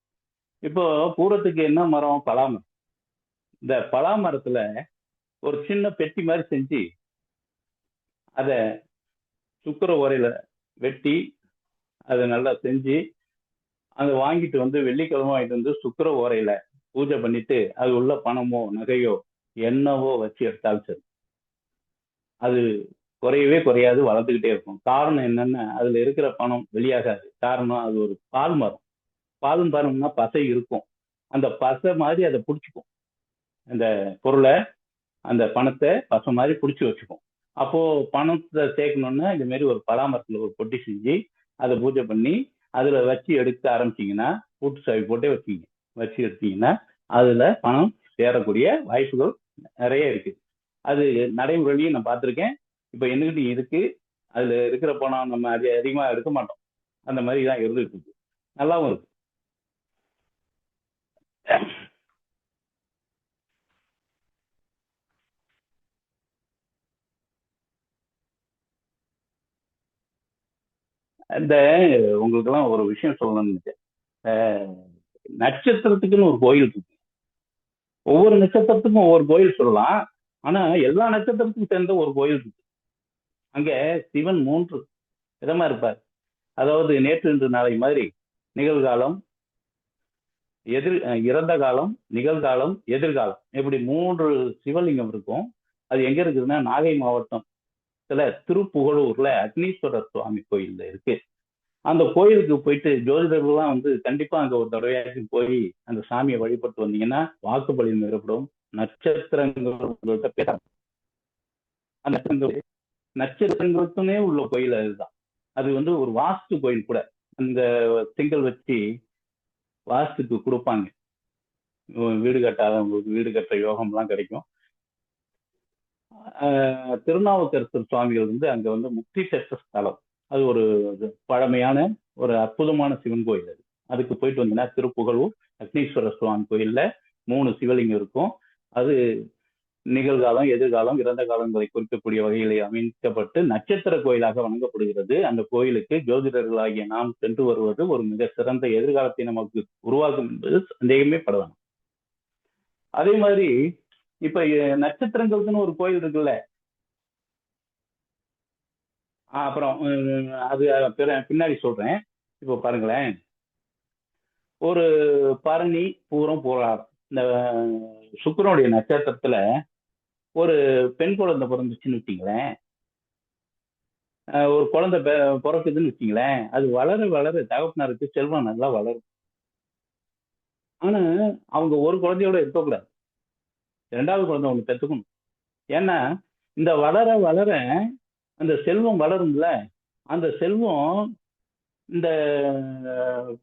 இப்போ பூரத்துக்கு என்ன மரம், பலாமரம். இந்த பலாமரத்துல ஒரு சின்ன பெட்டி மாதிரி செஞ்சு அதை சுக்கிர ஓரையில வெட்டி அதை நல்லா செஞ்சு அதை வாங்கிட்டு வெள்ளிக்கிழமை வாங்கிட்டு சுக்கிர ஓரையில பூஜை பண்ணிட்டு அது உள்ள பணமோ நகையோ என்னவோ வச்சு எடுத்தாலும் சரி, அது குறையவே குறையாது, வளர்ந்துக்கிட்டே இருக்கும். காரணம் என்னன்னா அதுல இருக்கிற பணம் வெளியாகாது. காரணம் அது ஒரு பால் மரம். பால் மரம்னா பசை இருக்கும். அந்த பசை மாதிரி அதை பிடிச்சிக்கும். அந்த பொருளை, அந்த பணத்தை பசை மாதிரி பிடிச்சி வச்சுக்கும். அப்போ பணத்தை சேர்க்கணும்னா இது மாதிரி ஒரு பலாமரத்துல ஒரு பொட்டி செஞ்சு அதை பூஜை பண்ணி அதுல வச்சு எடுக்க ஆரம்பிச்சீங்கன்னா, பூட்டு சாவி போட்டே வச்சு எடுத்தீங்கன்னா அதுல பணம் சேரக்கூடிய வாய்ப்புகள் நிறைய இருக்கு. அது நடைமுறையிலையும் நான் பார்த்துருக்கேன். இப்ப என்கிட்ட இருக்கு. அதுல இருக்கிற பணம் நம்ம அதிகமா எடுக்க மாட்டோம். அந்த மாதிரி தான் இருந்துட்டு இருக்கு. நல்லாவும் இருக்கு. இந்த உங்களுக்கு எல்லாம் ஒரு விஷயம் சொல்லணும்னு நினைச்சேன். நட்சத்திரத்துக்குன்னு ஒரு கோயில் இருக்கு. ஒவ்வொரு நட்சத்திரத்துக்கும் ஒவ்வொரு கோயில் சொல்லலாம். ஆனா எல்லா நட்சத்திரத்துக்கும் சேர்ந்த ஒரு கோயில் இருக்கு. அங்க சிவன் 3 விதமா இருப்பார். அதாவது நேற்று இன்று நாளை மாதிரி நிகழ்காலம், இறந்த காலம், நிகழ்காலம், எதிர்காலம், இப்படி 3 சிவலிங்கம் இருக்கும். அது எங்க இருக்குதுன்னா நாகை மாவட்டத்துல திருப்புகழூர்ல அக்னீஸ்வரர் சுவாமி கோயில்ல இருக்கு. அந்த கோயிலுக்கு போயிட்டு ஜோதிடர்கள்லாம் கண்டிப்பா அங்க ஒரு தடவையாச்சும் போய் அந்த சாமியை வழிபட்டு வந்தீங்கன்னா வாக்குப்பலியும் ஏற்படும். நட்சத்திரங்கள்கிட்ட பேச, அந்த நட்சத்திரங்களுக்குமே உள்ள கோயில் அதுதான். அது ஒரு வாஸ்து கோயில் கூட. அந்த திங்கள் வச்சு வாஸ்துக்கு கொடுப்பாங்க. வீடு கட்டாதவங்களுக்கு வீடு கட்டுற யோகம்லாம் கிடைக்கும். திருநாவுக்கரசர் சுவாமிகள் அங்க முக்தி பெற்ற ஸ்தலம். அது ஒரு பழமையான ஒரு அற்புதமான சிவன் கோயில். அதுக்கு போயிட்டு வந்தீங்கன்னா திருப்புகழூர் அக்னீஸ்வரர் சுவாமி கோயில்ல 3 சிவலிங்கம் இருக்கும். அது நிகழ்காலம், எதிர்காலம், இறந்த காலங்களை குறிக்கக்கூடிய வகையிலே அமைக்கப்பட்டு நட்சத்திர கோயிலாக வணங்கப்படுகிறது. அந்த கோயிலுக்கு ஜோதிடர்களாகிய நாம் சென்று வருவது ஒரு மிக சிறந்த எதிர்காலத்தை நமக்கு உருவாக்கும் என்பது சந்தேகமே படலாம். அதே மாதிரி இப்ப நட்சத்திரங்களுக்குன்னு ஒரு கோயில் இருக்குல்ல, அப்புறம் அது பின்னாடி சொல்றேன். இப்போ பாருங்களேன், ஒரு பரணி, பூரம், பூராடம், இந்த சுக்கிரனுடைய நட்சத்திரத்துல ஒரு பெண் குழந்தை பிறந்துச்சுன்னு வச்சுங்களேன், ஒரு குழந்தை பிறக்குதுன்னு வச்சுங்களேன், அது வளர வளர தகப்பனாருக்கு செல்வம் நல்லா வளரும். ஆனா அவங்க ஒரு குழந்தையோட இருக்கக்கூடாது, 2வது குழந்தை ஒண்ணு பெற்றுக்கணும். ஏன்னா இந்த வளர வளர அந்த செல்வம் வளரும்ல, அந்த செல்வம் இந்த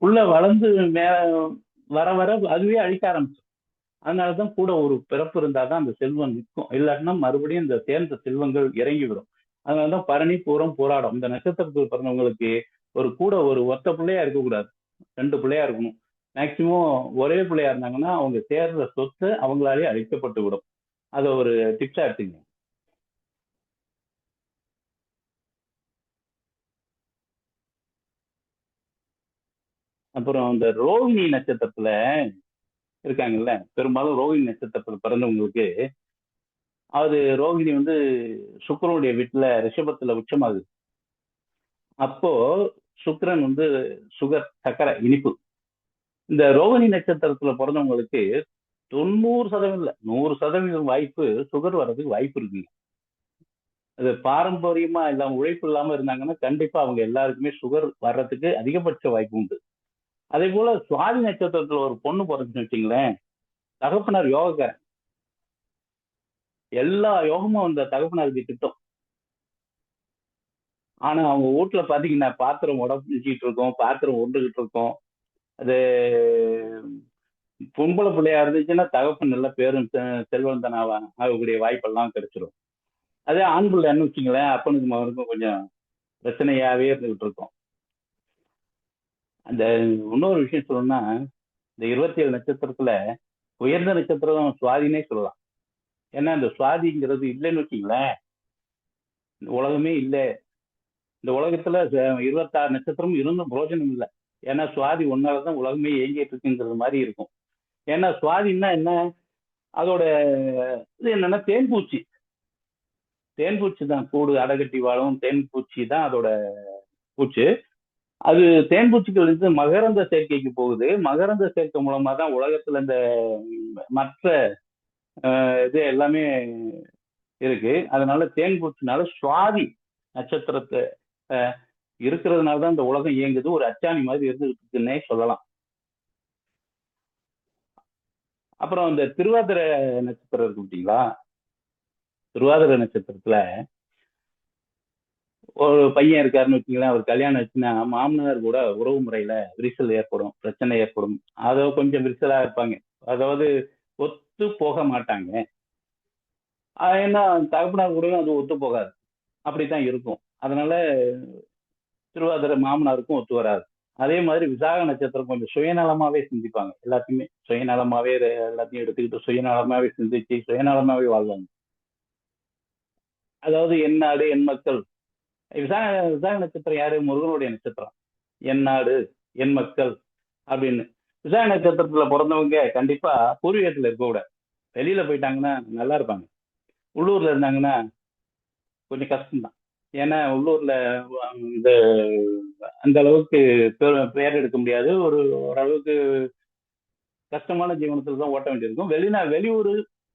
புள்ள வளர்ந்து வர வர அதுவே அழிக்க ஆரம்பிச்சு. அதனாலதான் கூட ஒரு பிறப்பு இருந்தாதான் அந்த செல்வம் நிற்கும். இல்லாட்டினா மறுபடியும் இந்த சேர்ந்த செல்வங்கள் இறங்கிவிடும். அதனாலதான் பரணி, பூரம், பூராடம் இந்த நட்சத்திரத்தில் பிறந்தவங்களுக்கு ஒரு ஒத்த பிள்ளையா இருக்கக்கூடாது, 2 பிள்ளையா இருக்கணும். மேக்சிமம் ஒரே பிள்ளையா இருந்தாங்கன்னா அவங்க சேர்ற சொத்து அவங்களாலே அழிக்கப்பட்டு விடும். அதை ஒரு டிப்ஸா எடுத்துங்க. அப்புறம் இந்த ரோகிணி நட்சத்திரத்துல இருக்காங்கல்ல, பெரும்பாலும் ரோகிணி நட்சத்திரத்துல பிறந்தவங்களுக்கு அது ரோகிணி சுக்கிரனுடைய வீட்டுல ரிஷபத்துல உச்சமாகுது. அப்போ சுக்கிரன் சுகர், சர்க்கரை, இனிப்பு. இந்த ரோகிணி நட்சத்திரத்துல பிறந்தவங்களுக்கு 90% இல்ல 100% வாய்ப்பு சுகர் வர்றதுக்கு வாய்ப்பு இருக்குங்க. அது பாரம்பரியமா இல்லாம உழைப்பு இல்லாம இருந்தாங்கன்னா கண்டிப்பா அவங்க எல்லாருக்குமே சுகர் வர்றதுக்கு அதிகபட்ச வாய்ப்பு உண்டு. அதே போல சுவாதி நட்சத்திரத்துல ஒரு பொண்ணு பிறந்துச்சுன்னு வச்சுங்களேன், தகப்பனார் யோகக்காரன், எல்லா யோகமும் அந்த தகப்பனாருக்கு திட்டம். ஆனா அவங்க வீட்டுல பாத்தீங்கன்னா பாத்திரம் உடஞ்சிட்டு இருக்கும், பாத்திரம் உருண்டுகிட்டு இருக்கும். அது பொம்பளை பிள்ளையா இருந்துச்சுன்னா தகப்பன் நல்ல பேரும் செல்வந்தன் ஆகக்கூடிய வாய்ப்பெல்லாம் கிடைச்சிடும். அதே ஆண் பிள்ளைன்னு வச்சுங்களேன், அப்பனுக்கு மகனுக்கும் கொஞ்சம் பிரச்சனையாவே இருந்துகிட்டு இருக்கும். அந்த இன்னொரு விஷயம் சொல்லணும்னா, இந்த 27 நட்சத்திரத்துல உயர்ந்த நட்சத்திரம் சுவாதினே சொல்லலாம். ஏன்னா இந்த சுவாதிங்கிறது இல்லைன்னு வச்சுங்களேன், இந்த உலகமே இல்லை. இந்த உலகத்துல 26 நட்சத்திரம் இருந்தும் பிரோஜனம் இல்லை. ஏன்னா சுவாதி ஒன்னாலதான் உலகமே இயங்கிட்டு இருக்குங்கிறது மாதிரி இருக்கும். ஏன்னா சுவாதின்னா என்ன, அதோட இது என்னன்னா தேன்பூச்சி தான் கூடு அடகட்டி வாழும் தேன்பூச்சி தான் அதோட பூச்சி. அது தேன்பூச்சிகள் மகரந்த சேர்க்கைக்கு போகுது. மகரந்த சேர்க்கை மூலமா தான் உலகத்துல இந்த மற்ற இது எல்லாமே இருக்கு. அதனால தேன்பூச்சினால சுவாதி நட்சத்திரத்தை இருக்கிறதுனால தான் இந்த உலகம் இயங்குது. ஒரு அச்சாணி மாதிரி இருந்துகிட்டு இருக்குன்னே சொல்லலாம். அப்புறம் இந்த திருவாதிரை நட்சத்திரம் இருக்கு பார்த்தீங்களா? திருவாதிரை நட்சத்திரத்துல ஒரு பையன் இருக்காருன்னு வச்சுங்களேன், அவர் கல்யாணம் வச்சுன்னா மாமனார் கூட உறவு முறையில விரிசல் ஏற்படும், பிரச்சனை ஏற்படும். அதோ கொஞ்சம் விரிசலா இருப்பாங்க, அதாவது ஒத்து போக மாட்டாங்க. ஏன்னா தகப்பனார் கூட அது ஒத்து போகாது, அப்படித்தான் இருக்கும். அதனால திருவாதிரை மாமனாருக்கும் ஒத்து வராது. அதே மாதிரி விசாக நட்சத்திரம் கொஞ்சம் சுயநலமாவே சிந்திப்பாங்க, எல்லாத்தையுமே சுயநலமாவே எல்லாத்தையும் எடுத்துக்கிட்டு சுயநலமாவே சிந்திச்சு சுயநலமாவே வாழ்வாங்க. அதாவது என் நாடு என் மக்கள். விசாக நட்சத்திரம் யாரு? முருகனுடைய நட்சத்திரம். என் நாடு என் மக்கள் அப்படின்னு. விசாக நட்சத்திரத்துல பிறந்தவங்க கண்டிப்பா பூர்வீகத்துல இருக்க கூட, வெளியில போயிட்டாங்கன்னா நல்லா இருப்பாங்க. உள்ளூர்ல இருந்தாங்கன்னா கொஞ்சம் கஷ்டம்தான். ஏன்னா உள்ளூர்ல இந்த அந்த அளவுக்கு பெயர் எடுக்க முடியாது. ஓரளவுக்கு கஷ்டமான ஜீவனத்துல தான் ஓட்ட வேண்டியிருக்கும். வெளியூர்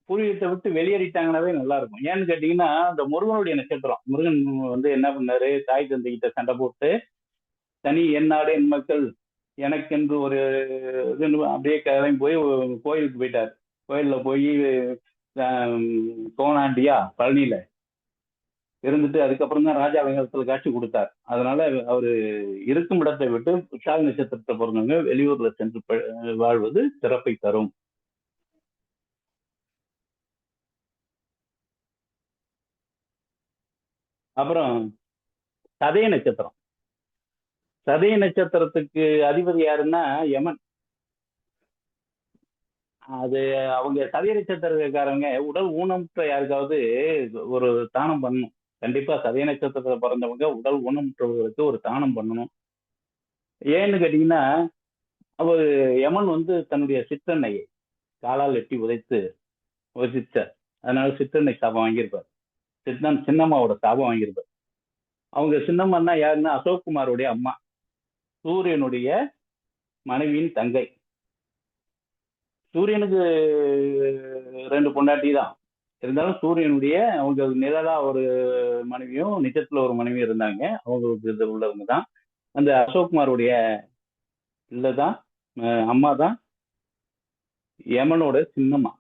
பூர்வீகத்தை விட்டு வெளியேறிட்டாங்கன்னாவே நல்லா இருக்கும். ஏன்னு கேட்டீங்கன்னா, இந்த முருகனுடைய நட்சத்திரம். முருகன் என்ன பண்ணாரு? தாய் தந்தை கிட்ட சண்டை போட்டு தனி என் நாடு என் மக்கள் எனக்கென்று ஒரு இது அப்படியே கிளம்பி போய் கோயிலுக்கு போயிட்டார். கோயில்ல போய் கோணாண்டியா பழனியில இருந்துட்டு அதுக்கப்புறம் தான் ராஜா வெங்கடத்துல காட்சி கொடுத்தார். அதனால அவரு இருக்கும் இடத்தை விட்டு விசாக நட்சத்திரத்தை பிறந்தவங்க வெளியூர்ல சென்று வாழ்வது சிறப்பை தரும். அப்புறம் சதய நட்சத்திரம். சதய நட்சத்திரத்துக்கு அதிபதி யாருன்னா யமன். அது அவங்க சதய நட்சத்திரக்காரங்க உடல் ஊனமுற்ற யாருக்காவது ஒரு தானம் பண்ணணும். கண்டிப்பா சதய நட்சத்திரத்துல பிறந்தவங்க உடல் ஊனமுற்றவர்களுக்கு ஒரு தானம் பண்ணணும். ஏன்னு கேட்டீங்கன்னா, அவர் யமன் தன்னுடைய சிற்றன்னையை காலால் எட்டி உதைத்து வசிச்சார். அதனால சிற்றன்னை சாபம் வாங்கியிருப்பார். சின்னம்மாவோட சாபம் வாங்கியிருப்பார். அவங்க சின்னம்மான்னா யாருன்னா அசோக்குமாருடைய அம்மா, சூரியனுடைய மனைவியின் தங்கை. சூரியனுக்கு 2 பொண்டாட்டி தான் இருந்தாலும் சூரியனுடைய அவங்க நிழலா ஒரு மனைவியும் நிஜத்துல ஒரு மனைவியும் இருந்தாங்க. அவங்களுக்கு இது உள்ளவங்க தான் அந்த அசோக்குமாருடைய இல்லதான் அம்மா தான் யமனோட சின்னம்மா.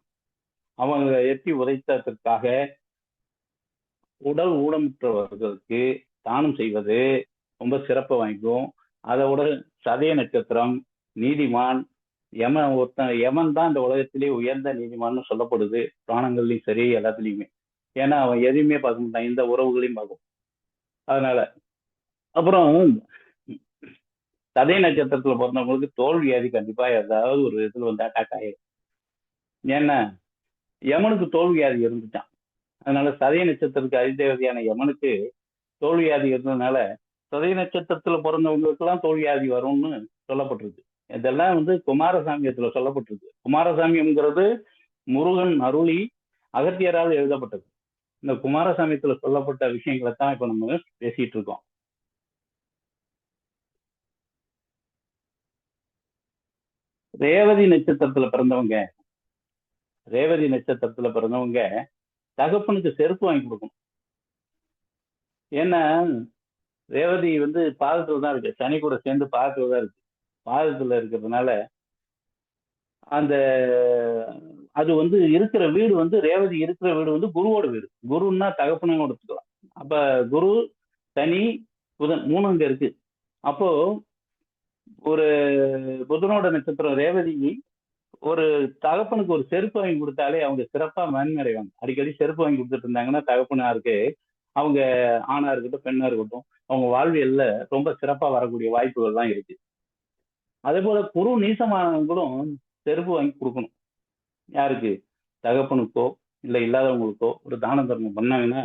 அவங்க எட்டி உதைத்ததற்காக உடல் ஊனமுற்றவர்களுக்கு தானம் செய்வது ரொம்ப சிறப்பை வாங்கிக்கும். அதோட சதய நட்சத்திரம் நீதிமான் யமன் தான் இந்த உலகத்திலேயே உயர்ந்த நீதிமான்னு சொல்லப்படுது, புராணங்கள்லயும் சரி எல்லாத்துலயுமே. ஏன்னா அவன் எதையுமே பார்க்க மாட்டான், இந்த உறவுகளையும் பார்க்கும். அதனால அப்புறம் சதய நட்சத்திரத்துல பிறந்தவங்களுக்கு தோல் வியாதி கண்டிப்பா ஏதாவது ஒரு இதுல அட்டாக் ஆயிடும். ஏன்னா யமனுக்கு தோல் வியாதி இருந்துட்டான். அதனால சதய நட்சத்திரத்துக்கு அதிதேவதையான யமனுக்கு தோல் வியாதி இருந்ததுனால சதய நட்சத்திரத்துல பிறந்தவங்களுக்கு எல்லாம் தோல் வியாதி வரும்னு சொல்லப்பட்டிருக்கு. இதெல்லாம் குமாரசாமியத்துல சொல்லப்பட்டிருக்கு. குமாரசாமியம்ங்கிறது முருகன் அருளி அகத்தியரால் எழுதப்பட்டது. இந்த குமாரசாமியத்துல சொல்லப்பட்ட விஷயங்களை தான் இப்ப நம்ம பேசிட்டு இருக்கோம். ரேவதி நட்சத்திரத்துல பிறந்தவங்க தகப்பனுக்கு செருப்பு வாங்கி கொடுக்கணும். ஏன்னா ரேவதி பாதத்துல தான் இருக்கு, சனி கூட சேர்ந்து பாதத்துல தான் இருக்கு. பாதத்துல இருக்கிறதுனால அந்த அது இருக்கிற வீடு ரேவதி இருக்கிற வீடு குருவோட வீடு. குருன்னா தகப்பனும் எடுத்துக்கலாம். அப்ப குரு சனி புதன் 3 அங்க இருக்கு. அப்போ ஒரு புதனோட நட்சத்திரம் ரேவதி ஒரு தகப்பனுக்கு ஒரு செருப்பு வாங்கி கொடுத்தாலே அவங்க சிறப்பா மேன்மையடைவாங்க. அடிக்கடி செருப்பு வாங்கி கொடுத்துட்டு இருந்தாங்கன்னா தகப்பனாருக்கு, அவங்க ஆணா இருக்கட்டும் பெண்ணா இருக்கட்டும், அவங்க வாழ்வியல்ல ரொம்ப சிறப்பா வரக்கூடிய வாய்ப்புகள் தான் இருக்கு. அதே போல குரு நீசமானவங்களும் செருப்பு வாங்கி கொடுக்கணும். யாருக்கு? தகப்பனுக்கோ இல்ல இல்லாதவங்களுக்கோ ஒரு தான தர்மம் பண்ணாங்கன்னா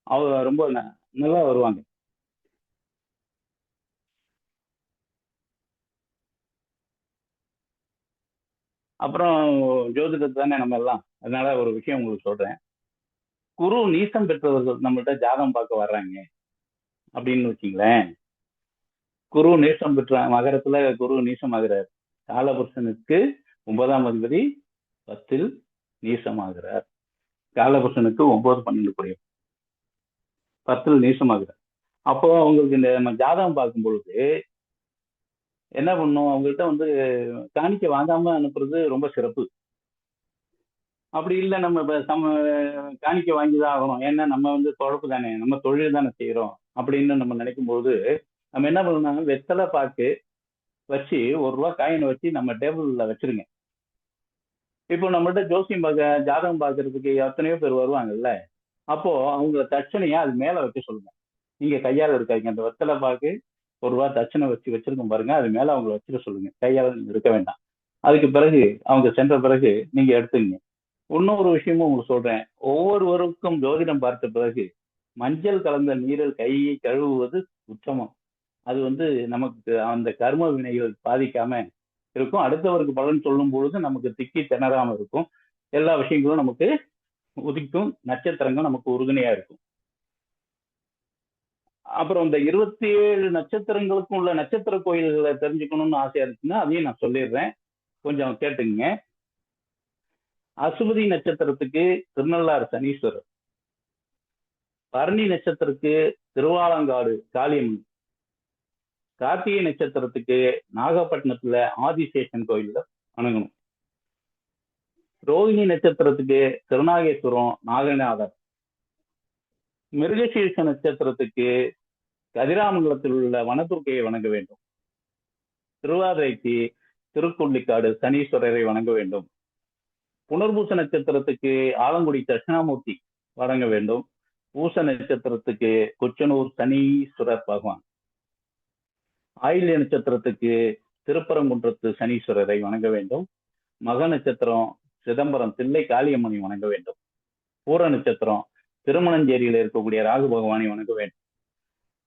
அவங்க ரொம்ப நல்லா வருவாங்க. அப்புறம் ஜோதிடத்தை தானே நம்ம எல்லாம், அதனால ஒரு விஷயம் உங்களுக்கு சொல்றேன். குரு நீசம் பெற்றவர்கள் நம்மள்ட்ட ஜாதகம் பார்க்க வர்றாங்க அப்படின்னு வச்சுங்களேன். குரு நீசம் பெற்ற மகரத்துல குரு நீசமாகிறார். காலபுருஷனுக்கு 9ஆம் அதிபதி 10ல் நீசமாகிறார். காலபுருஷனுக்கு 9, 12 கூடிய 10ல் நீசமாகுது. அப்போ அவங்களுக்கு இந்த நம்ம ஜாதகம் பார்க்கும் பொழுது என்ன பண்ணும், அவங்கள்ட்ட வந்து காணிக்க வாங்காம அனுப்புறது ரொம்ப சிறப்பு. அப்படி இல்லை, நம்ம காணிக்க வாங்கிதான் ஆகணும், ஏன்னா நம்ம வந்து பொழப்பு தானே, நம்ம தொழில் தானே செய்யறோம் அப்படின்னு நம்ம நினைக்கும் போது நம்ம என்ன பண்ணாங்க, வெத்தலை பாக்கு வச்சு ₹1 காயினை வச்சு நம்ம டேபிள்ல வச்சிருங்க. இப்போ நம்மள்ட்ட ஜோசியம் பார்க்க ஜாதகம் பார்க்கறதுக்கு எத்தனையோ பேர் வருவாங்கல்ல, அப்போ அவங்க தட்சணையா அது மேல வைக்க சொல்லுங்க. நீங்க கையால இருக்காங்க, அந்த வெத்தலை பாக்கு ₹1 தட்சணை வச்சிருக்கோம் பாருங்க, அது மேல அவங்களை வச்சுக்க சொல்லுங்க, கையால இருக்க வேண்டாம். அதுக்கு பிறகு அவங்க சென்ற பிறகு நீங்க எடுத்துங்க. இன்னொரு விஷயமும் உங்களுக்கு சொல்றேன், ஒவ்வொருவருக்கும் ஜோதிடம் பார்த்த பிறகு மஞ்சள் கலந்த நீரில் கையை கழுவுவது உத்தமம். அது வந்து நமக்கு அந்த கர்ம வினைகள் பாதிக்காம இருக்கும். அடுத்தவருக்கு பலன் சொல்லும் பொழுது நமக்கு திக்கி திணறாம இருக்கும். எல்லா விஷயங்களும் நமக்கு உதிக்கும், நட்சத்திரங்கள் நமக்கு உறுதுணையா இருக்கும். அப்புறம் இந்த 27 நட்சத்திரங்களுக்கும் உள்ள நட்சத்திர கோயில்களை தெரிஞ்சுக்கணும்னு ஆசையா இருக்குன்னா அதையும் நான் சொல்லிடுறேன், கொஞ்சம் கேட்டுங்க. அசுபதி நட்சத்திரத்துக்கு திருநள்ளாறு சனீஸ்வரர், பரணி நட்சத்திரத்துக்கு திருவாலங்காடு காளியம்மன், கார்த்திகை நட்சத்திரத்துக்கு நாகப்பட்டினத்துல ஆதிசேஷன் கோயில்ல வணங்கணும், ரோகிணி நட்சத்திரத்துக்கு திருநாகேஸ்வரம் நாகநாதர், மிருகசீர்ஷ நட்சத்திரத்துக்கு கதிராமங்கலத்தில் உள்ள வனதுர்க்கையை வணங்க வேண்டும், திருவாதிரைக்கு திருக்குள்ளிக்காடு சனீஸ்வரரை வணங்க வேண்டும், புனர்பூச நட்சத்திரத்துக்கு ஆலங்குடி தட்சிணாமூர்த்தி வணங்க வேண்டும், பூச நட்சத்திரத்துக்கு கொச்சனூர் சனீஸ்வரர் பகவான், ஆயில்ய நட்சத்திரத்துக்கு திருப்பரங்குன்றத்து சனீஸ்வரரை வணங்க வேண்டும், மக நட்சத்திரம் சிதம்பரம் தில்லை காளியம்மனை வணங்க வேண்டும், பூர நட்சத்திரம் திருமணஞ்சேரியில் இருக்கக்கூடிய ராகு பகவானை வணங்க வேண்டும்,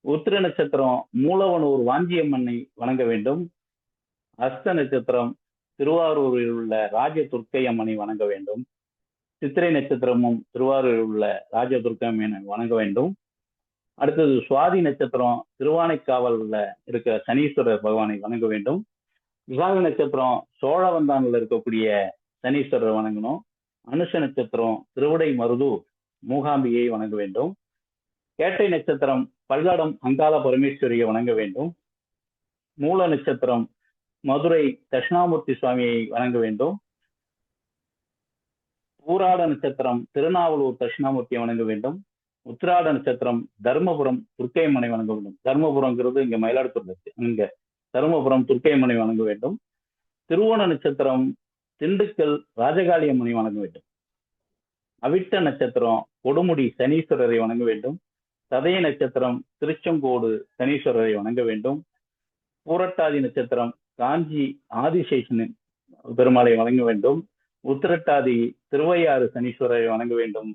உத்திர நட்சத்திரம் மூலவனூர் வாஞ்சியம்மனை வணங்க வேண்டும், அஸ்த நட்சத்திரம் திருவாரூரில் உள்ள ராஜ துர்க்கை அம்மனை வணங்க வேண்டும், சித்திரை நட்சத்திரமும் திருவாரூரில் உள்ள ராஜ துர்க்கை அம்மனை வணங்க வேண்டும். அடுத்தது சுவாதி நட்சத்திரம் திருவானைக்காவல் இருக்கிற சனீஸ்வரர் பகவானை வணங்க வேண்டும், விசாக நட்சத்திரம் சோழவந்தானில் இருக்கக்கூடிய சனீஸ்வரர் வணங்கணும், அனுஷ நட்சத்திரம் திருவிடை மருதூர் மூகாம்பியை வணங்க வேண்டும், கேட்டை நட்சத்திரம் பல்லடம் அங்காள பரமேஸ்வரியை வணங்க வேண்டும், மூல நட்சத்திரம் மதுரை தட்சிணாமூர்த்தி சுவாமியை வணங்க வேண்டும், பூராட நட்சத்திரம் திருநாவலூர் தட்சிணாமூர்த்தியை வணங்க வேண்டும், உத்திராட நட்சத்திரம் தர்மபுரம் துர்க்கையம்மனை வணங்க வேண்டும், தர்மபுரம்ங்கிறது இங்க மயிலாடுதுறை இருக்கு, இங்க தருமபுரம் துர்க்கையம்மனை வணங்க வேண்டும், திருவோண நட்சத்திரம் திண்டுக்கல் ராஜகாளி அம்மனை வணங்க வேண்டும், அவிட்ட நட்சத்திரம் கொடுமுடி சனீஸ்வரரை வணங்க வேண்டும், சதய நட்சத்திரம் திருச்செங்கோடு சனீஸ்வரரை வணங்க வேண்டும், பூரட்டாதி நட்சத்திரம் காஞ்சி ஆதிசேஷனின் பெருமாளை வணங்க வேண்டும், உத்திரட்டாதி திருவையாறு சனீஸ்வரரை வணங்க வேண்டும்,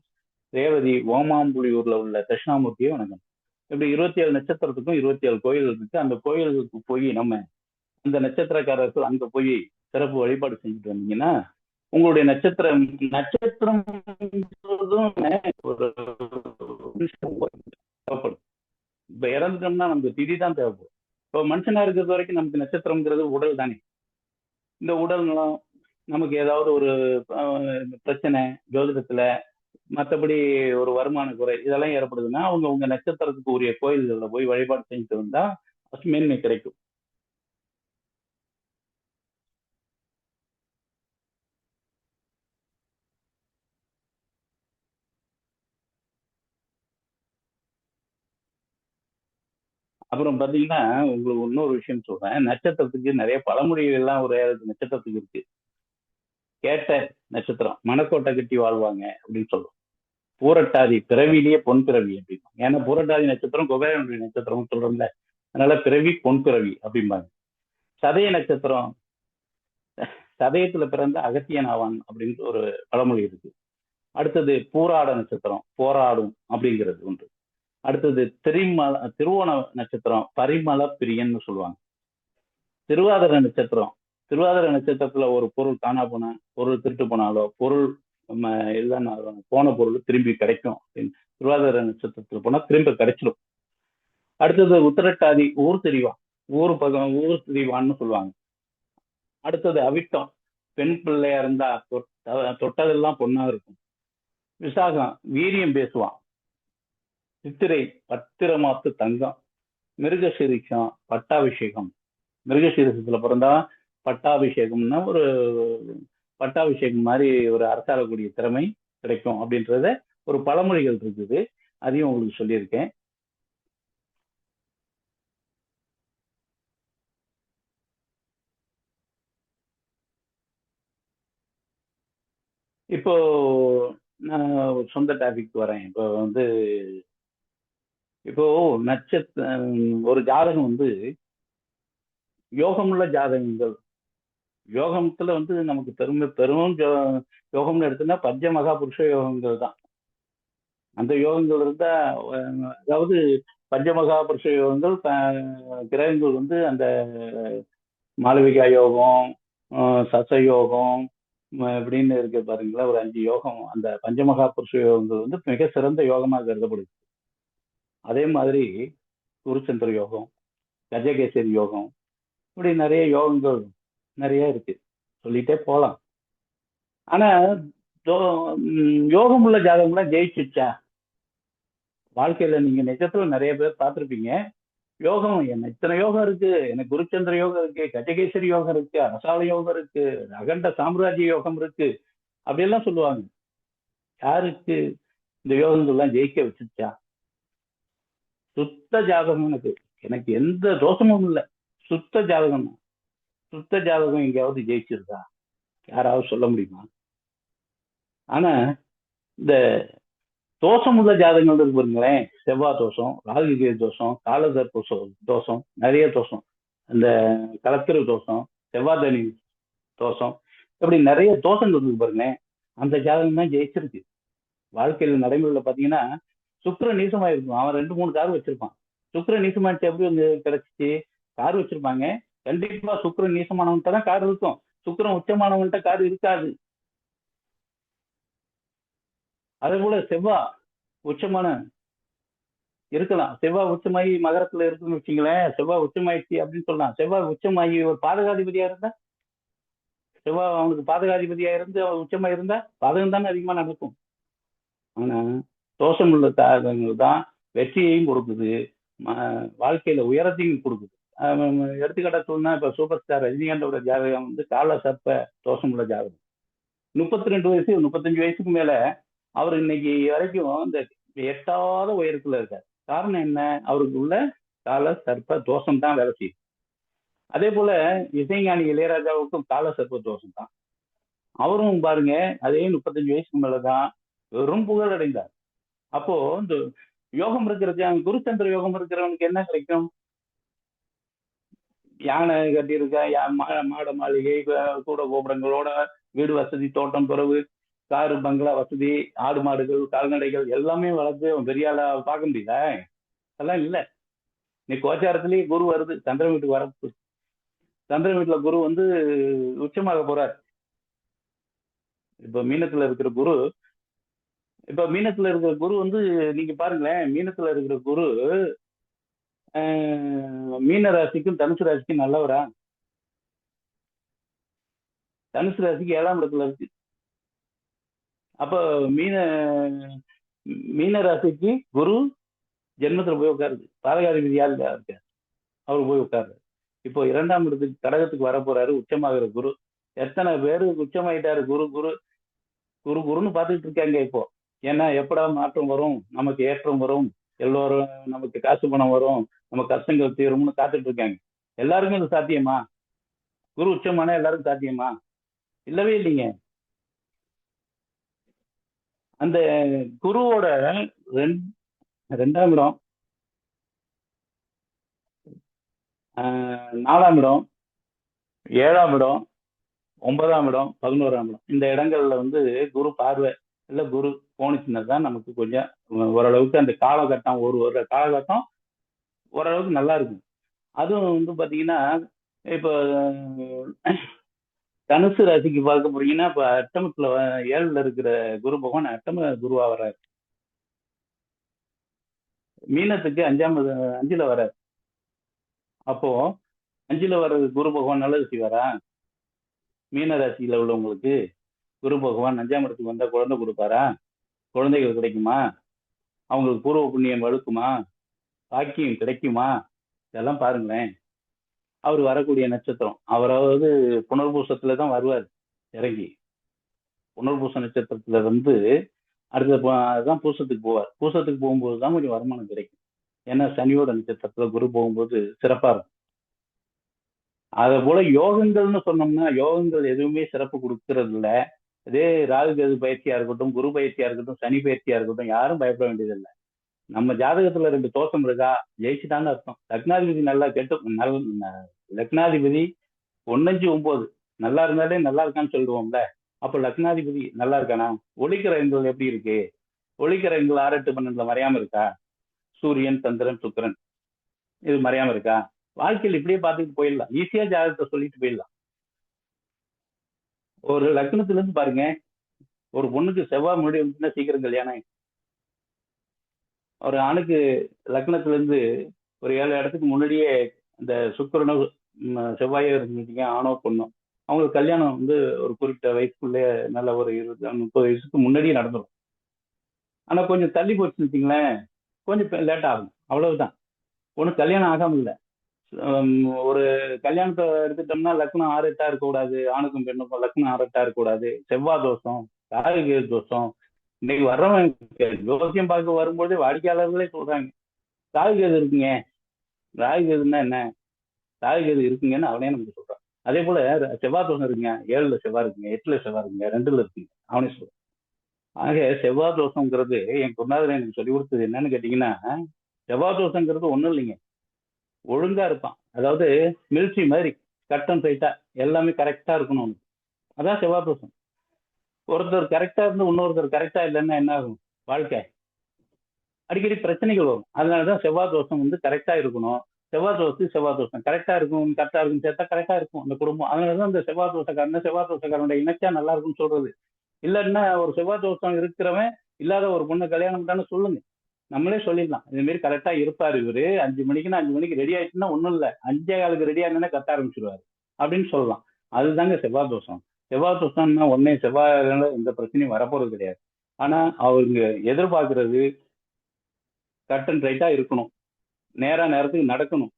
ரேவதி ஓமாம்புலியூர்ல உள்ள தட்சிணாமூர்த்தியை வணங்கணும். இப்படி 27 நட்சத்திரத்துக்கும் 27 கோயில்கள் இருக்கு. அந்த கோயில்களுக்கு போய் நம்ம அந்த நட்சத்திரக்காரர்கள் அங்க போய் சிறப்பு வழிபாடு செஞ்சுட்டு வந்தீங்கன்னா உங்களுடைய நட்சத்திரம் ஒரு தேவைப்படும். இப்ப இறந்துட்டோம்னா நமக்கு திதி தான் தேவைப்படும். இப்போ மனுஷனா இருக்கிறது வரைக்கும் நமக்கு நட்சத்திரம்ங்கிறது உடல் தானே. இந்த உடல் நலம் நமக்கு ஏதாவது ஒரு பிரச்சனை ஜோதிடத்துல மற்றபடி ஒரு வருமான குறை இதெல்லாம் ஏற்படுதுன்னா அவங்க உங்க நட்சத்திரத்துக்கு உரிய கோயில்களில் போய் வழிபாடு செஞ்சுட்டு வந்தா மேன்மை கிடைக்கும். அப்புறம் பாத்தீங்கன்னா உங்களுக்கு இன்னொரு விஷயம் சொல்றேன். நட்சத்திரத்துக்கு நிறைய பழமொழிகள் எல்லாம் ஒரு நட்சத்திரத்துக்கு இருக்கு. கேட்ட நட்சத்திரம் மணக்கோட்டை கட்டி வாழ்வாங்க அப்படின்னு சொல்லுவோம். பூரட்டாதி பிறவிலேயே பொன் பிறவி அப்படின்னா, ஏன்னா பூரட்டாதி நட்சத்திரம் குபேரனுடைய நட்சத்திரம் சொல்றோம்ல, அதனால பிறவி பொன் பிறவி அப்படிம்பாங்க. சதய நட்சத்திரம் சதயத்துல பிறந்த அகத்தியன் ஆவான் அப்படின்னு ஒரு பழமொழி இருக்கு. அடுத்தது பூராட நட்சத்திரம் போராடும் அப்படிங்கிறது ஒன்று. அடுத்தது திருவோண நட்சத்திரம் பரிமள பிரியன்னு சொல்லுவாங்க. திருவாதிரை நட்சத்திரத்துல ஒரு பொருள் காணா போனா, பொருள் திருட்டு போனாலோ, பொருள் நம்ம இல்லைன்னா போன பொருள் திரும்பி கிடைக்கும் அப்படின்னு திருவாதிரை நட்சத்திரத்துல போனா திரும்ப கிடைச்சிடும். அடுத்தது உத்திரட்டாதி ஊர் திரிவான்னு சொல்லுவாங்க. அடுத்தது அவிட்டம் பெண் பிள்ளையா இருந்தா தொட்டதெல்லாம் பொண்ணா இருக்கும். விசாகம் வீரியம் பேசுவான். சித்திரை பத்திரமாத்து தங்கம். மிருகசீரிஷம் பட்டாபிஷேகம். மிருகசீரிஷத்துல பிறந்தா பட்டாபிஷேகம்னா ஒரு பட்டாபிஷேகம் மாதிரி ஒரு அரசாளக்கூடிய திறமை கிடைக்கும் அப்படின்றத ஒரு பழமொழிகள் இருக்குது, அதையும் உங்களுக்கு சொல்லியிருக்கேன். இப்போ நான் சொந்த டாபிக் வரேன். இப்போ ஒரு ஜாதகம் யோகமுள்ள ஜாதகங்கள், யோகத்துல நமக்கு பெரும் யோகம்னு எடுத்தோம்னா பஞ்ச மகா புருஷ யோகங்கள் தான். அந்த யோகங்கள் இருந்தா, அதாவது பஞ்சமகா புருஷ யோகங்கள் கிரகங்கள் அந்த மாளவிகா யோகம், சசயோகம் இப்படின்னு இருக்கு பாருங்களா, ஒரு 5 யோகம். அந்த பஞ்சமகா புருஷ யோகங்கள் மிக சிறந்த யோகமாக கருதப்படுது. அதே மாதிரி குருச்சந்திர யோகம், கஜகேசரி யோகம், இப்படி நிறைய யோகங்கள் நிறைய இருக்கு, சொல்லிட்டே போலாம். ஆனா யோகம் உள்ள ஜாதகம்லாம் ஜெயிச்சுச்சா? வாழ்க்கையில நீங்க நிஜத்துல நிறைய பேர் பார்த்திருப்பீங்க. யோகம் என்ன இத்தனை யோகம் இருக்கு, எனக்கு குருச்சந்திர யோகம் இருக்கு, கஜகேசரி யோகம் இருக்கு, அரசால யோகம் இருக்கு, அகண்ட சாம்ராஜ்ய யோகம் இருக்கு, அப்படியெல்லாம் சொல்லுவாங்க. யாருக்கு இந்த யோகங்கள்லாம் ஜெயிக்க வச்சுச்சா? சுத்த ஜாதகம் எனக்கு எந்த தோஷமும் இல்லை, சுத்த ஜாதகம் தான். சுத்த ஜாதகம் எங்கேயாவது ஜெயிச்சிருக்கா? யாராவது சொல்ல முடியுமா? ஆனா இந்த தோஷம் உள்ள ஜாதகங்கள் இருக்கு பாருங்களேன், செவ்வாய் தோஷம், ராகு தோஷம், காலசர்ப்ப தோஷம், நிறைய தோஷம், அந்த கலத்திர தோஷம், செவ்வாதனி தோஷம், இப்படி நிறைய தோஷங்கள் இருக்கு பாருங்களேன். அந்த ஜாதகம் தான் ஜெயிச்சிருக்கு. வாழ்க்கையில நடைமுறையில பாத்தீங்கன்னா சுக்கிரன் நீசமா இருக்கும். அவன் 2-3 கார் வச்சிருப்பான். சுக்கிரன் நீசமாச்சு எப்படி கிடைச்சிச்சு? கார் வச்சிருப்பாங்க. கண்டிப்பா சுக்கிரன் நீசமானவன்கிட்ட தான் கார் இருக்கும், சுக்கிரன் உச்சமானவன்கிட்ட கார் இருக்காது. அதே போல செவ்வாய் உச்சமான இருக்கலாம். செவ்வாய் உச்சமாயி மகரத்துல இருக்குன்னு வச்சுங்களேன், செவ்வாய் உச்சமாயிடுச்சு அப்படின்னு சொல்லலாம். செவ்வாய் உச்சமாயி ஒரு பாதகாதிபதியா இருந்தா, செவ்வாய் அவனுக்கு பாதகாதிபதியா இருந்து அவன் உச்சமா இருந்தா பாதகம் தானே அதிகமா நடக்கும். ஆனா தோஷம் உள்ள ஜாதகங்கள் தான் வெற்றியையும் கொடுக்குது, வாழ்க்கையில உயரத்தையும் கொடுக்குது. எடுத்துக்காட்டா சொன்னா, இப்ப சூப்பர் ஸ்டார் ரஜினிகாந்தோட ஜாதகம் கால சர்ப்ப தோஷம் உள்ள ஜாதகம். 32 வயசு 35 வயசுக்கு மேல அவர் இன்னைக்கு வரைக்கும் இந்த எட்டாத உயரத்துல இருக்கார். காரணம் என்ன? அவருக்கு உள்ள கால சர்ப்ப தோஷம் தான் வேலை செய்யும். அதே போல இசைஞானி இளையராஜாவுக்கும் கால சர்ப்ப தோஷம் தான். அவரும் பாருங்க, அதே 35 வயசுக்கு மேலதான் வெறும் புகழ் அடைந்தார். அப்போ இந்த யோகம் இருக்கிறது, குருச்சந்திர யோகம் இருக்கிறவனுக்கு என்ன கிடைக்கும்? யானை கட்டியிருக்க, மாட மாளிகை, கூட கோபுரங்களோட வீடு வசதி, தோட்டம் துறவு, காரு பங்களா வசதி, ஆடு மாடுகள், கால்நடைகள் எல்லாமே வளர்த்து பெரிய ஆளா பார்க்க முடியல. அதெல்லாம் இல்லை. நீ கோச்சாரத்திலேயே குரு வருது, சந்திரன் வீட்டுக்கு வரப்பு. சந்திரன் வீட்டுல குரு உச்சமாக போறார். இப்ப மீனத்துல இருக்கிற குரு நீங்க பாருங்களேன், மீனத்துல இருக்கிற குரு மீன ராசிக்கும் தனுசு ராசிக்கும் நல்லவரா? தனுசு ராசிக்கு 7ஆம் இடத்துல இருக்கு. அப்ப மீன ராசிக்கு குரு ஜென்மத்துல போய் உட்காருது. பாதகாதிபதி யாரு இருக்காரு? அவரு போய் உட்காருது. இப்போ 2ஆம் இடத்துக்கு கடகத்துக்கு வர போறாரு உச்சமாகிற குரு. எத்தனை பேரு உச்சமாயிட்டாரு? குரு குரு குரு குருன்னு பார்த்துட்டு இருக்காங்க இப்போ. ஏன்னா எப்படா மாற்றம் வரும், நமக்கு ஏற்றம் வரும், எல்லோரும் நமக்கு காசு பணம் வரும், நம்ம கஷ்டங்கள் தீரும்னு காத்துட்டு இருக்காங்க. எல்லாருக்கும் இது சாத்தியமா? குரு உச்சமான எல்லாருக்கும் சாத்தியமா? இல்லவே இல்லைங்க. அந்த குருவோட 2ஆம் இடம், 4ஆம் இடம், 7ஆம் இடம், 9ஆம் இடம், 11ஆம் இடம், இந்த இடங்கள்ல குரு பார்வை இல்ல குரு போனுச்சுன்னா தான் நமக்கு கொஞ்சம் ஓரளவுக்கு அந்த காலகட்டம், ஒரு காலகட்டம் ஓரளவுக்கு நல்லா இருக்கும். அதுவும் பாத்தீங்கன்னா, இப்போ தனுசு ராசிக்கு பார்க்க போறீங்கன்னா, இப்ப அட்டமத்துல 7ல இருக்கிற குரு பகவான் அட்டம குருவா வர்றாரு. மீனத்துக்கு 5ல வர்றாரு. அப்போ 5ல வர்றது குரு பகவான் நல்லது செய்வாரா? மீன ராசியில உள்ளவங்களுக்கு குரு பகவான் 5ஆம் இடத்துக்கு வந்தா குழந்தை கொடுப்பாரா? குழந்தைகள் கிடைக்குமா, அவங்களுக்கு பூர்வ புண்ணியம் வலுக்குமா, பாக்கியம் கிடைக்குமா, இதெல்லாம் பாருங்களேன். அவர் வரக்கூடிய நட்சத்திரம், அவராவது புனர்பூசத்துல தான் வருவார் இறங்கி. புனர்பூச நட்சத்திரத்துல வந்து அதுதான் பூசத்துக்கு போவார். பூசத்துக்கு போகும்போது தான் கொஞ்சம் வருமானம் கிடைக்கும். ஏன்னா சனியோட நட்சத்திரத்துல குரு போகும்போது சிறப்பா இருக்கும். அதே போல யோகங்கள்னு சொன்னோம்னா யோகங்கள் எதுவுமே சிறப்பு கொடுக்கறது இல்ல. அதே ராகு கேது பயிற்சியா இருக்கட்டும், குரு பயிற்சியா இருக்கட்டும், சனி பயிற்சியா இருக்கட்டும், யாரும் பயப்பட வேண்டியதில்லை. நம்ம ஜாதகத்துல 2 தோஷம் இருக்கா, ஜெயிச்சுட்டான்னு அர்த்தம். லக்னாதிபதி நல்லா லக்னாதிபதி 1-5-9 நல்லா இருந்தாலே நல்லா இருக்கான்னு சொல்லுவோம்ல. அப்ப லக்னாதிபதி நல்லா இருக்கானா? ஒளிக்கிரகங்கள் எப்படி இருக்கு? ஒளிக்கிரகங்கள் 6-8-12 மறையாம இருக்கா? சூரியன், சந்திரன், சுக்கிரன் இது மறையாம இருக்கா? வாழ்க்கையில் இப்படியே பார்த்துட்டு போயிடலாம். ஈஸியா ஜாதகத்தை சொல்லிட்டு போயிடலாம். ஒரு லக்னத்துல இருந்து பாருங்க, ஒரு பொண்ணுக்கு செவ்வாய் முன்னாடி வந்துச்சுன்னா சீக்கிரம் கல்யாணம். ஒரு ஆணுக்கு லக்னத்துல இருந்து ஒரு 7 இடத்துக்கு முன்னாடியே இந்த சுக்கிரனோ செவ்வாயோ இருந்துட்டீங்க, ஆணோ பொண்ணோ, அவங்களுக்கு கல்யாணம் வந்து ஒரு குறிப்பிட்ட வயசுக்குள்ளே நல்ல ஒரு 20-30 வயசுக்கு முன்னாடியே நடந்துடும். ஆனா கொஞ்சம் தள்ளி போச்சுன்னு வச்சுங்களேன், கொஞ்சம் லேட் ஆகும், அவ்வளவுதான். ஒன்றும் கல்யாணம் ஆகாம இல்லை. ஒரு கல்யாணத்தை எடுத்துட்டோம்னா லக்னம் 6-8 இருக்கக்கூடாது, ஆணுக்கும் பெண்ணுக்கும் லக்னம் 6-8 இருக்கக்கூடாது. செவ்வாய் தோஷம், ராகு கேது தோஷம். இன்னைக்கு வர்றவன் ஜோசியம் பார்க்க வரும்போது வாடிக்கையாளர்களே சொல்றாங்க, ராகு கேது இருக்குங்க. ராகு கேதுன்னா என்ன? ராகு கேது இருக்குங்கன்னு அவனே நமக்கு சொல்றான். அதே போல செவ்வாய் தோஷம் இருக்குங்க, 7ல செவ்வாய் இருக்குங்க, 8ல செவ்வாய் இருக்குங்க, 2ல இருக்குங்க, அவனே சொல்றான். ஆக செவ்வாய் தோஷங்கிறது என் குருநாதர் எனக்கு சொல்லி கொடுத்தது என்னன்னு கேட்டீங்கன்னா, செவ்வாய் தோஷங்கிறது ஒண்ணும் இல்லைங்க, ஒழுங்கா இருப்பான். அதாவது மிலிட்ரி மாதிரி கட் அண்ட் ரைட்டா எல்லாமே கரெக்டா இருக்கணும். அதான் செவ்வாய் தோஷம். ஒருத்தர் கரெக்டா இருந்து இன்னொருத்தர் கரெக்டா இல்லைன்னா என்ன ஆகும்? வாழ்க்கை அடிக்கடி பிரச்சனைகள் வரும். அதனாலதான் செவ்வாய் தோஷம் வந்து கரெக்டா இருக்கணும். செவ்வாய் தோஷம் கரெக்டா இருக்கும், கரெக்டா இருக்கும் சேர்த்தா கரெக்டா இருக்கும் அந்த குடும்பம். அதனாலதான் இந்த செவ்வாய் தோஷக்காரனுடைய இணைச்சா நல்லா இருக்கும்னு சொல்றது. இல்லைன்னா ஒரு செவ்வாய் தோஷம் இருக்கிறவன் இல்லாத ஒரு பொண்ணை கல்யாணம் பண்ணான்னு சொல்லுங்க, நம்மளே சொல்லிடலாம். இது மாதிரி கரெக்டா இருப்பாரு இவரு, 5 மணிக்குன்னா 5 மணிக்கு ரெடி ஆயிடுச்சுன்னா ஒண்ணும் இல்லை, 5:15 ரெடி ஆனா கத்த ஆரம்பிச்சிருவாரு அப்படின்னு சொல்லலாம். அதுதாங்க செவ்வாய் தோஷம். செவ்வாய் தோஷம்னா உடனே செவ்வாயால எந்த பிரச்சனையும் வரப்போறது கிடையாது. ஆனா அவங்க எதிர்பார்க்கறது கட் அண்ட் ரைட்டா இருக்கணும், நேரத்துக்கு நடக்கணும்,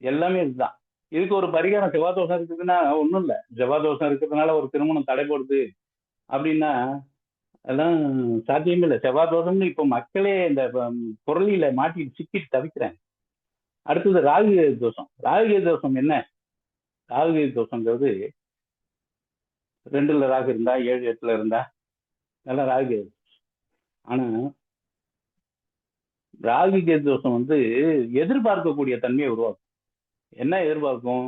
எல்லாமே இதுதான். இதுக்கு ஒரு பரிகாரம் செவ்வாய் தோஷம் இருக்குதுன்னா ஒண்ணும் இல்லை. செவ்வாய் தோஷம் இருக்கிறதுனால ஒரு திருமணம் தடைபடுது அப்படின்னா அதெல்லாம் சாத்தியமே இல்லை. செவ்வாய் தோஷம்னு இப்போ மக்களே இந்த பொருளில மாட்டி சிக்கிட்டு தவிக்கிறாங்க. அடுத்தது ராகு தோஷம். ராகு தோஷம் என்ன? ராகு தோஷங்கிறது 2ல ராகு இருந்தா 7-8ல இருந்தா நல்லா ராகு. ஆனா ராகு கேது தோஷம் வந்து எதிர்பார்க்கக்கூடிய தன்மையை உருவாக்கும். என்ன எதிர்பார்க்கும்?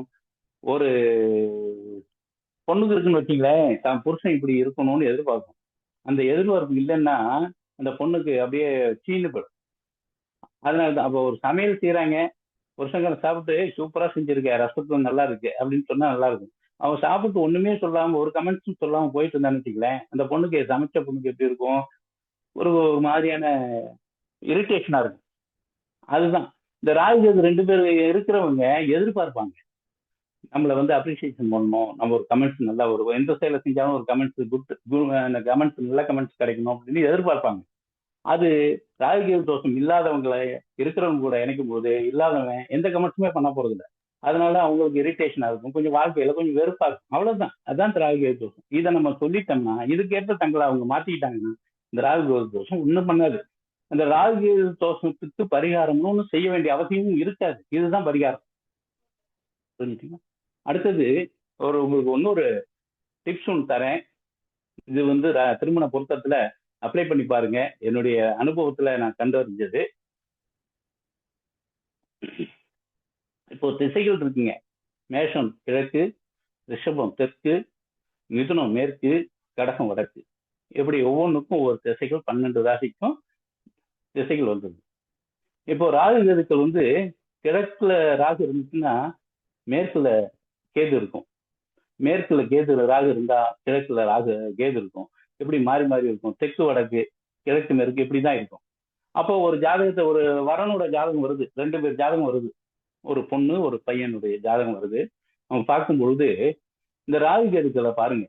ஒரு பொண்ணுக்கு இருக்குன்னு வச்சுங்களேன், தான் புருஷன் இப்படி இருக்கணும்னு எதிர்பார்க்கும். அந்த எதிர்பார்ப்பு இல்லைன்னா அந்த பொண்ணுக்கு அப்படியே சீனு போடும். அதனாலதான் அப்போ ஒரு சமையல் செய்யறாங்க, புருஷங்களை சாப்பிட்டு சூப்பரா செஞ்சிருக்க, ரசத்தும் நல்லா இருக்கு அப்படின்னு சொன்னா நல்லா இருக்கும். அவன் சாப்பிட்டு ஒண்ணுமே சொல்லாம ஒரு கமெண்ட்ஸும் சொல்லாம போயிட்டு இருந்தான்னு வச்சுங்களேன், அந்த பொண்ணுக்கு சமைச்ச பொண்ணுக்கு எப்படி இருக்கும்? ஒரு ஒரு மாதிரியான இரிட்டேஷனா இருக்கும். அதுதான் இந்த ராகு 2 பேர் இருக்கிறவங்க எதிர்பார்ப்பாங்க, நம்மளை வந்து அப்ரிசியேஷன் பண்ணணும், நம்ம ஒரு கமெண்ட்ஸ் நல்லா வரும், எந்த செயலை செஞ்சாலும் ஒரு கமெண்ட்ஸ் அந்த கமெண்ட்ஸ் நல்ல கமெண்ட்ஸ் கிடைக்கணும் அப்படின்னு எதிர்பார்ப்பாங்க. அது ராகு தோஷம் இல்லாதவங்களை இருக்கிறவங்க கூட இணைக்கும் போது இல்லாதவன் எந்த கமெண்ட்ஸுமே பண்ண போறது இல்லை. அதனால அவங்களுக்கு இரிட்டேஷனா இருக்கும், கொஞ்சம் வாழ்க்கையில கொஞ்சம் வெறுப்பா இருக்கும். அவ்வளவுதான். அதான் ராகு தோஷம். இதை நம்ம சொல்லிட்டோம்னா இதுக்கேற்ற தங்களை அவங்க மாத்திக்கிட்டாங்கன்னா இந்த ராகு தோஷம் ஒண்ணும் பண்ணாது. அந்த ராகு தோஷத்துக்கு பரிகாரம்னு ஒன்றும் செய்ய வேண்டிய அவசியமும் இருக்காது. இதுதான் பரிகாரம். புரிஞ்சுட்டீங்களா? அடுத்தது உங்களுக்கு இன்னொரு டிப்ஸ் ஒன்று தரேன். இது வந்து திருமண பொருத்தத்துல அப்ளை பண்ணி பாருங்க. என்னுடைய அனுபவத்துல நான் கண்டறிஞ்சது. இப்போ திசைகள் இருக்குங்க. மேஷம் கிழக்கு, ரிஷபம் தெற்கு, மிதுனம் மேற்கு, கடகம் வடக்கு. இப்படி ஒவ்வொன்றுக்கும் ஒவ்வொரு திசைகள் 12 ராசிக்கும் திசைகள் வந்தது. இப்போ ராகு கேதுக்கள் வந்து கிழக்குல ராகு இருந்துச்சுன்னா மேற்குல கேது இருக்கும், மேற்குல ராகு இருந்தா கிழக்குல கேது இருக்கும். எப்படி மாறி மாறி இருக்கும், தெற்கு வடக்கு கிழக்கு மேற்கு இப்படிதான் இருக்கும். அப்போ ஒரு ஜாதகத்தை ஒரு வரனோட ஜாதகம் வருது, 2 பேர் ஜாதகம் வருது, ஒரு பொண்ணு ஒரு பையனுடைய ஜாதகம் வருது. அவன் பார்க்கும் பொழுது இந்த ராகு கேதுக்களை பாருங்க.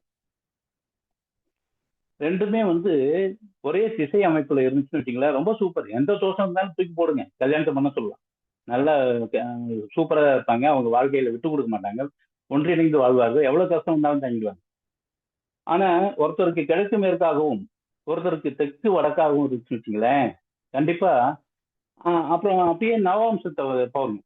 ரெண்டுமே வந்து ஒரே திசை அமைப்புல இருந்துச்சுன்னு வச்சுங்களேன், ரொம்ப சூப்பர். எந்த தோஷம் இருந்தாலும் தூக்கி போடுங்க, கல்யாணத்தை பண்ண சொல்லலாம். நல்லா சூப்பரா இருப்பாங்க. அவங்க வாழ்க்கையில விட்டு கொடுக்க மாட்டாங்க, ஒன்றிணைந்து வாழ்வார்கள். எவ்வளவு கஷ்டம் இருந்தாலும் தாங்கிடுவாங்க. ஆனா ஒருத்தருக்கு கிழக்கு மேற்காகவும் ஒருத்தருக்கு தெற்கு வடக்காகவும் இருந்துச்சுன்னு வச்சுங்களேன், கண்டிப்பா அப்புறம் அப்படியே நவாம்சத்தை பாருங்க.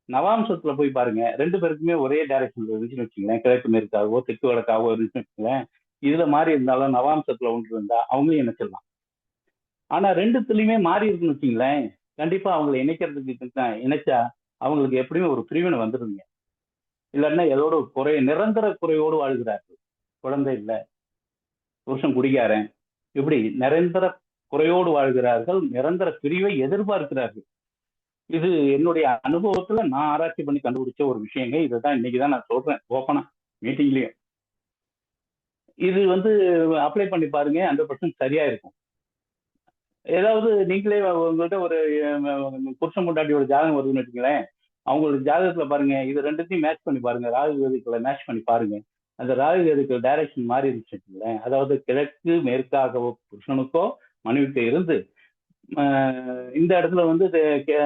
நவாம்சத்துல போய் பாருங்க, ரெண்டு பேருக்குமே ஒரே டைரக்ஷன்ல இருந்துச்சுன்னு வச்சுங்களேன், கிழக்கு மேற்காகவோ தெற்கு வடக்காகவோ இருந்துச்சுன்னு வச்சுங்களேன், இதுல மாறி இருந்தாலும் நவாம்சத்துல ஒன்று இருந்தா அவங்களும் இணைச்சிடலாம். ஆனா ரெண்டுத்துலயுமே மாறி இருக்குன்னு வச்சுங்களேன், கண்டிப்பா அவங்களை இணைக்கிறதுக்கு இணைச்சா அவங்களுக்கு எப்படியுமே ஒரு பிரிவினை வந்துருங்க. இல்லைன்னா ஏதோட நிரந்தர குறையோடு வாழ்கிறார்கள். குழந்தை இல்லை, புருஷன் குடிகாரன், இப்படி நிரந்தர குறையோடு வாழ்கிறார்கள், நிரந்தர பிரிவை எதிர்பார்க்கிறார்கள். இது என்னுடைய அனுபவத்துல நான் ஆராய்ச்சி பண்ணி கண்டுபிடிச்ச ஒரு விஷயங்க. இதுதான் இன்னைக்குதான் நான் சொல்றேன் ஓப்பனா மீட்டிங்லயும். இது வந்து அப்ளை பண்ணி பாருங்க, 100% சரியா இருக்கும். ஏதாவது நீங்களே உங்கள்கிட்ட ஒரு புருஷன் பொண்டாட்டியோட ஜாதகம் வருதுன்னு வச்சுங்களேன், அவங்களோட ஜாதகத்துல பாருங்க, இது ரெண்டுத்தையும் மேட்ச் பண்ணி பாருங்க, ராகு கேதுக்களை மேட்ச் பண்ணி பாருங்க. அந்த ராகு கேதுக்கள் டைரக்ஷன் மாறி இருந்துச்சு வச்சுங்களேன், அதாவது கிழக்கு மேற்காகவோ புருஷனுக்கோ மனைவிக்கு இருந்து இந்த இடத்துல வந்து தெற்கு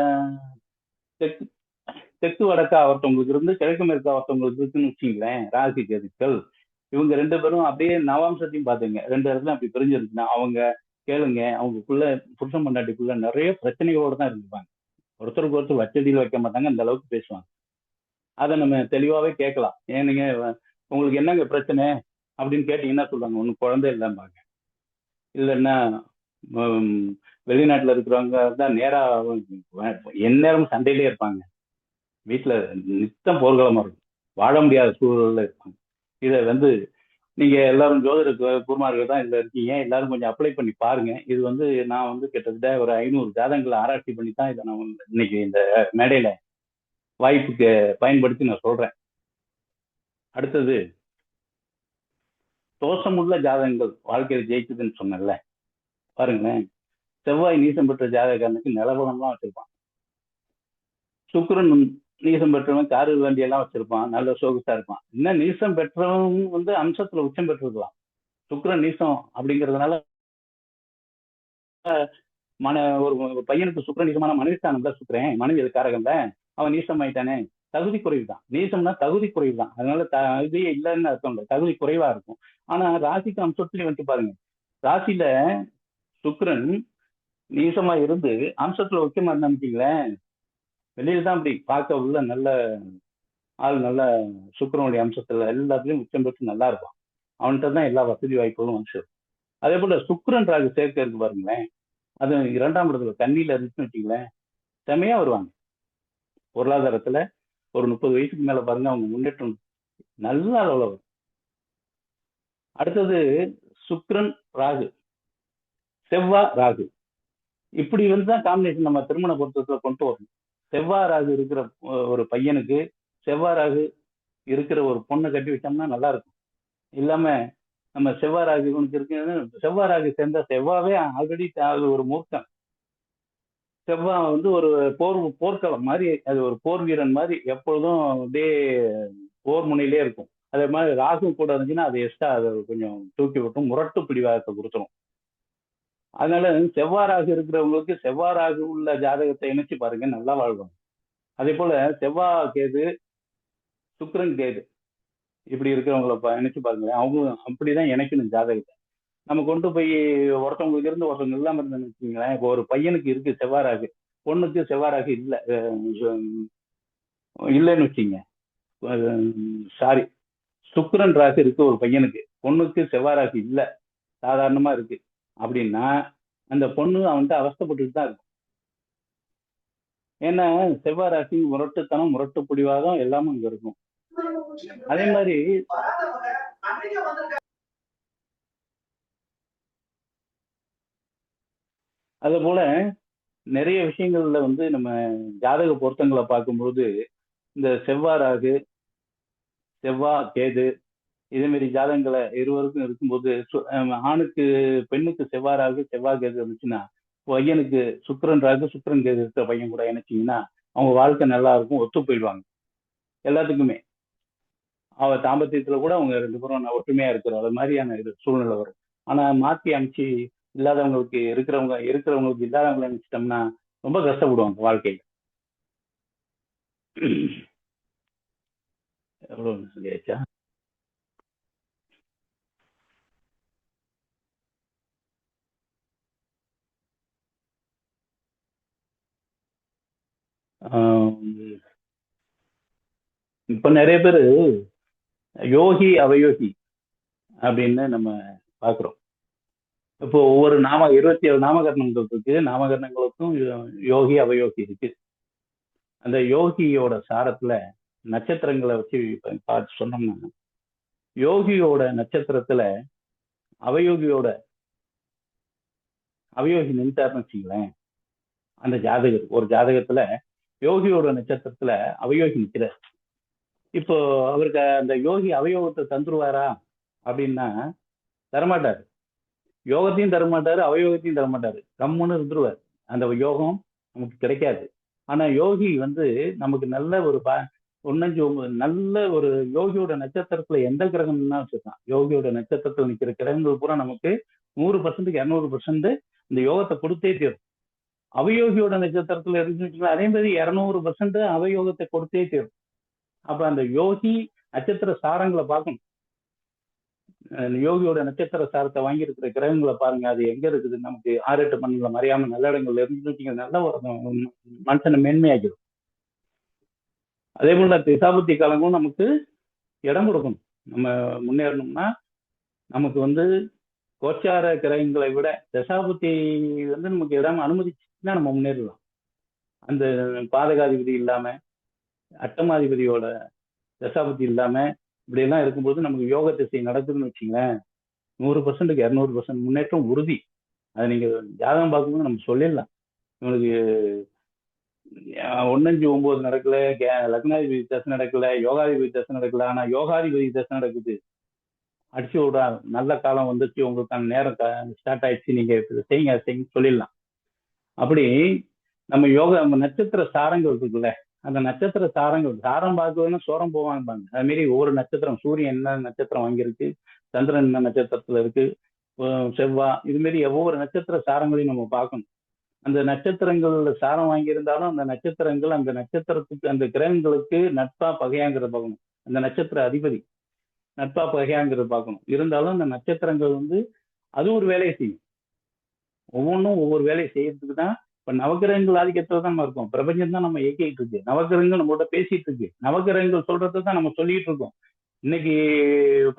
தெற்கு வடக்கா ஒருத்தவங்களுக்கு இருந்து கிழக்கு மேற்கா ஒருத்தவங்களுக்கு இருக்குன்னு வச்சுங்களேன், ராகு கேதுக்கள் இவங்க ரெண்டு பேரும் அப்படியே நவாம்சத்தையும் பாத்துங்க, ரெண்டு இடத்துல அப்படி பிரிஞ்சிருச்சுன்னா அவங்க கேளுங்க, அவங்களுக்குள்ள புருஷன் பொண்டாட்டிக்குள்ள நிறைய பிரச்சனைகளோட தான் இருப்பாங்க. ஒருத்தருக்கு ஒருத்தர் வச்சடியில் வைக்க மாட்டாங்க, அந்த அளவுக்கு பேசுவாங்க. அதை நம்ம தெளிவாவே கேட்கலாம். ஏன் நீங்க உங்களுக்கு என்னங்க பிரச்சனை அப்படின்னு கேட்டீங்கன்னா சொல்லுவாங்க, ஒன்னும் குழந்தை இல்லைம்பாங்க. இல்லைன்னா வெளிநாட்டுல இருக்கிறவங்க தான் நேரா எந்நேரமும் சண்டையிலே இருப்பாங்க, வீட்டுல நித்தம் போர்க்களமா இருக்கும், வாழ முடியாத சூழல்ல இருப்பாங்க. இதை வந்து நீங்க எல்லாரும் ஜோதிட குருமார்கள் தான் இதுல இருக்கீங்க, எல்லாரும் கொஞ்சம் அப்ளை பண்ணி பாருங்க. இது வந்து நான் வந்து கிட்டத்தட்ட ஒரு 500 ஜாதகங்களை ஆராய்ச்சி பண்ணி தான் இதை நான் இன்னைக்கு இந்த மேடையில வாய்ப்புக்கு பயன்படுத்தி நான் சொல்றேன். அடுத்தது, தோஷமுள்ள ஜாதகங்கள் வாழ்க்கையில் ஜெயிக்குதுன்னு சொன்னேன்ல, பாருங்களேன், செவ்வாய் நீசம் பெற்ற ஜாதகனுக்கு நிலவரம்லாம் வச்சிருப்பான். சுக்கிரன் நீசம் பெற்றவன் காரு வண்டி எல்லாம் வச்சிருப்பான், நல்ல சொகுசா இருப்பான். இன்னும் நீசம் பெற்றவன் வந்து அம்சத்துல உச்சம் பெற்றிருக்கலாம். சுக்கிரன் நீசம் அப்படிங்கிறதுனால ஒரு பையனுக்கு சுக்கிரன் நீசமான மனைவி ஸ்தானம்ல சுக்கிரன், மனைவி காரகம்ல, அவன் நீசம் ஆயிட்டானே, தகுதி குறைவு தான். நீசம்னா தகுதி குறைவு தான், அதனால தகுதியே இல்லைன்னு அர்த்தம் இல்லை, தகுதி குறைவா இருக்கும். ஆனா ராசிக்கு அம்சத்துலயும் வந்து பாருங்க, ராசியில சுக்கிரன் நீசமா இருந்து அம்சத்துல உச்சமா இருந்தான்னு வெளியில தான் அப்படி பார்க்க உள்ள நல்ல ஆள், நல்ல சுக்கிரனுடைய அம்சத்துல எல்லாத்துலயும் உச்சம் பெற்று நல்லா இருப்பான். அவன்கிட்ட தான் எல்லா வசதி வாய்ப்புகளும் வந்து. அதே போல சுக்கிரன் ராகு சேர்க்கை இருக்கு பாருங்களேன், அது 2ஆம் இடத்துல கண்ணியில இருந்துச்சுன்னு வச்சுங்களேன், செமையா வருவாங்க. பொருளாதாரத்துல ஒரு 30 வயசுக்கு மேல பாருங்க, அவங்க முன்னேற்றம் நல்ல அளவுல வரும். அடுத்தது சுக்கிரன் ராகு, செவ்வாய் ராகு, இப்படி வந்துதான் காம்பினேஷன் நம்ம திருமண பொருத்தத்துல கொண்டு வரணும். செவ்வாய் ராகு இருக்கிற ஒரு பையனுக்கு செவ்வாய் ராகு இருக்கிற ஒரு பொண்ணை கட்டி வச்சோம்னா நல்லா இருக்கும். இல்லாம நம்ம செவ்வாய் ராகு இவனுக்கு இருக்கு, செவ்வாய் ராகு சேர்ந்த செவ்வாவே ஆல்ரெடி அது ஒரு மூர்க்கம். செவ்வாய் வந்து ஒரு போர்க்களம் மாதிரி, அது ஒரு போர் வீரன் மாதிரி எப்பொழுதும் அப்படியே போர் முனையிலே இருக்கும். அதே மாதிரி ராகு கூட இருந்துச்சுன்னா அது எக்ஸ்ட்ரா அதை கொஞ்சம் தூக்கி விட்டும், முரட்டு பிடிவாதத்தை கொடுத்துரும். அதனால செவ்வாய் ராகு இருக்கிறவங்களுக்கு செவ்வாய் ராகு உள்ள ஜாதகத்தை இணைச்சு பாருங்க, நல்லா வாழ்வாங்க. அதே போல செவ்வாய் கேது, சுக்கிரன் கேது இப்படி இருக்கிறவங்கள இணைச்சு பாருங்க, அவங்க அப்படிதான் இணைக்கணும் ஜாதகத்தை. நம்ம கொண்டு போய் ஒருத்தவங்களுக்கு இருந்து ஒருத்தவங்க இல்லாம இருந்தேன்னு வச்சுக்கீங்களேன். இப்போ ஒரு பையனுக்கு இருக்கு செவ்வாய் ராகு, பொண்ணுக்கு செவ்வாய் ராகு இல்லைன்னு வச்சுங்க, சாரி, சுக்கிரன் ராகு இருக்கு ஒரு பையனுக்கு, பொண்ணுக்கு செவ்வாய் ராகு இல்லை, சாதாரணமா இருக்கு அப்படின்னா அந்த பொண்ணு அவன்கிட்ட அவஸ்தைப்பட்டுட்டு தான் இருக்கும். ஏன்னா செவ்வாய் ராசி முரட்டுத்தனம், முரட்டு பிடிவாதம் எல்லாமே அங்க இருக்கும். அதே மாதிரி அதே போல நிறைய விஷயங்கள்ல வந்து நம்ம ஜாதக பொருத்தங்களை பார்க்கும்போது இந்த செவ்வாய் ராகு, செவ்வாய் கேது இதே மாதிரி ஜாதகங்களை இருவருக்கும் இருக்கும்போது, ஆணுக்கு பெண்ணுக்கு செவ்வாய் ராகு செவ்வாய் கேது இருந்துச்சுன்னா, பையனுக்கு சுக்கிரன் ராகு சுக்கிரன் கேது இருக்கிற பையன் கூட இணைச்சிங்கன்னா அவங்க வாழ்க்கை நல்லா இருக்கும், ஒத்து போயிடுவாங்க எல்லாத்துக்குமே. அவ தாம்பத்தியத்துல கூட அவங்க ரெண்டு பேரும் ஒற்றுமையா இருக்கிற அது மாதிரியான சூழ்நிலை வரும். ஆனா மாத்தி அமைச்சு இல்லாதவங்களுக்கு இருக்கிறவங்களுக்கு இல்லாதவங்களை நினைச்சிட்டோம்னா ரொம்ப கஷ்டப்படுவாங்க வாழ்க்கையில. எவ்வளவு சொல்லியாச்சா? இப்ப நிறைய பேரு யோகி அவயோகி அப்படின்னு நம்ம பாக்குறோம். இப்போ ஒவ்வொரு 27 நாமகரணங்கள் இருக்கு. நாமகரணங்களுக்கும் யோகி அவயோகி இருக்கு. அந்த யோகியோட சாரத்துல நட்சத்திரங்களை வச்சு பார்த்து சொன்னோம்னா, யோகியோட நட்சத்திரத்துல அவயோகி நின்றாருன்னு வச்சுங்களேன், அந்த ஒரு ஜாதகத்துல யோகியோட நட்சத்திரத்துல அவயோகி நிற்கிறார். இப்போ அவருக்கு அந்த யோகி அவயோகத்தை தந்துருவாரா அப்படின்னா தரமாட்டாரு. யோகத்தையும் தரமாட்டாரு, அவயோகத்தையும் தரமாட்டாரு. கம்முன்னு இருந்துருவார். அந்த யோகம் நமக்கு கிடைக்காது. ஆனா யோகி நமக்கு நல்ல ஒரு 159 நல்ல ஒரு யோகியோட நட்சத்திரத்துல எந்த கிரகம்னா வச்சுருக்கான், யோகியோட நட்சத்திரத்துல நிக்கிற கிரகங்கள் பூரா நமக்கு 100%, 200% இந்த யோகத்தை கொடுத்தே தீரும். அவயோகியோட நட்சத்திரத்துல இருந்துச்சுன்னா அதே மாதிரி 200% அவயோகத்தை கொடுத்தே தீரும். அப்ப அந்த யோகி நட்சத்திர சாரங்களை பார்க்கணும். யோகியோட நட்சத்திர சாரத்தை வாங்கி இருக்கிற கிரகங்களை பாருங்க, அது எங்க இருக்குது. நமக்கு 6-8 மணில மறையாம நல்ல இடங்கள்ல இருந்துச்சு நல்ல ஒரு மனுஷனை மேன்மையாக்கிடும். அதே போல திசாபுத்தி காலங்களும் நமக்கு இடம் கொடுக்கணும். நம்ம முன்னேறணும்னா நமக்கு கோச்சார கிரகங்களை விட தசாபுத்தி நமக்கு இடம் அனுமதிச்சுன்னா நம்ம முன்னேறலாம். அந்த பாதகாதிபதி இல்லாம, அட்டமாதிபதியோட தசாபுத்தி இல்லாம இப்படி எல்லாம் இருக்கும்போது நமக்கு யோக திசை நடக்குதுன்னு வச்சுங்களேன், 100%க்கு 200% முன்னேற்றம் உறுதி. அதை நீங்க ஜாதகம் பார்க்கும்போது நம்ம சொல்லிடலாம். உங்களுக்கு 1-5-9 நடக்கல, லக்னாதிபதி தசை நடக்கல, யோகாதிபதி தசை நடக்கல, ஆனா யோகாதிபதி தசை நடக்குது, அடிச்சு விடா நல்ல காலம் வந்துச்சு, உங்களுக்கான நேரம் ஸ்டார்ட் ஆயிடுச்சு, நீங்க செய்யுங்க சொல்லிடலாம். அப்படி நம்ம நட்சத்திர சாரங்கள் இருக்குல்ல, அந்த நட்சத்திர சாரம் பார்க்கணும்னா சோரம் போவாங்க. அது மாதிரி ஒவ்வொரு நட்சத்திரம், சூரியன் என்ன நட்சத்திரம் வாங்கியிருக்கு, சந்திரன் என்ன நட்சத்திரத்துல இருக்கு, செவ்வாய், இது மாதிரி ஒவ்வொரு நட்சத்திர சாரங்களையும் நம்ம பார்க்கணும். அந்த நட்சத்திரங்கள் சாரம் வாங்கியிருந்தாலும் அந்த நட்சத்திரங்கள் அந்த நட்சத்திரத்துக்கு அந்த கிரகங்களுக்கு நட்பா பகையாங்கிறத பார்க்கணும். அந்த நட்சத்திர அதிபதி நட்பா பகையாங்கிறத பார்க்கணும். இருந்தாலும் அந்த நட்சத்திரங்கள் அது ஒரு வேலையை செய்யும். ஒவ்வொன்றும் ஒவ்வொரு வேலையை செய்யறதுக்கு தான். இப்ப நவகிரகங்கள் ஆதிக்கத்துல தான் நம்ம இருக்கோம். பிரபஞ்சம் தான் நம்ம இயக்கிட்டு இருக்கு. நவகிரகங்கள் நம்மளோட பேசிட்டு இருக்கு. நவகிரகங்கள் சொல்றதை தான் நம்ம சொல்லிட்டு இருக்கோம். இன்னைக்கு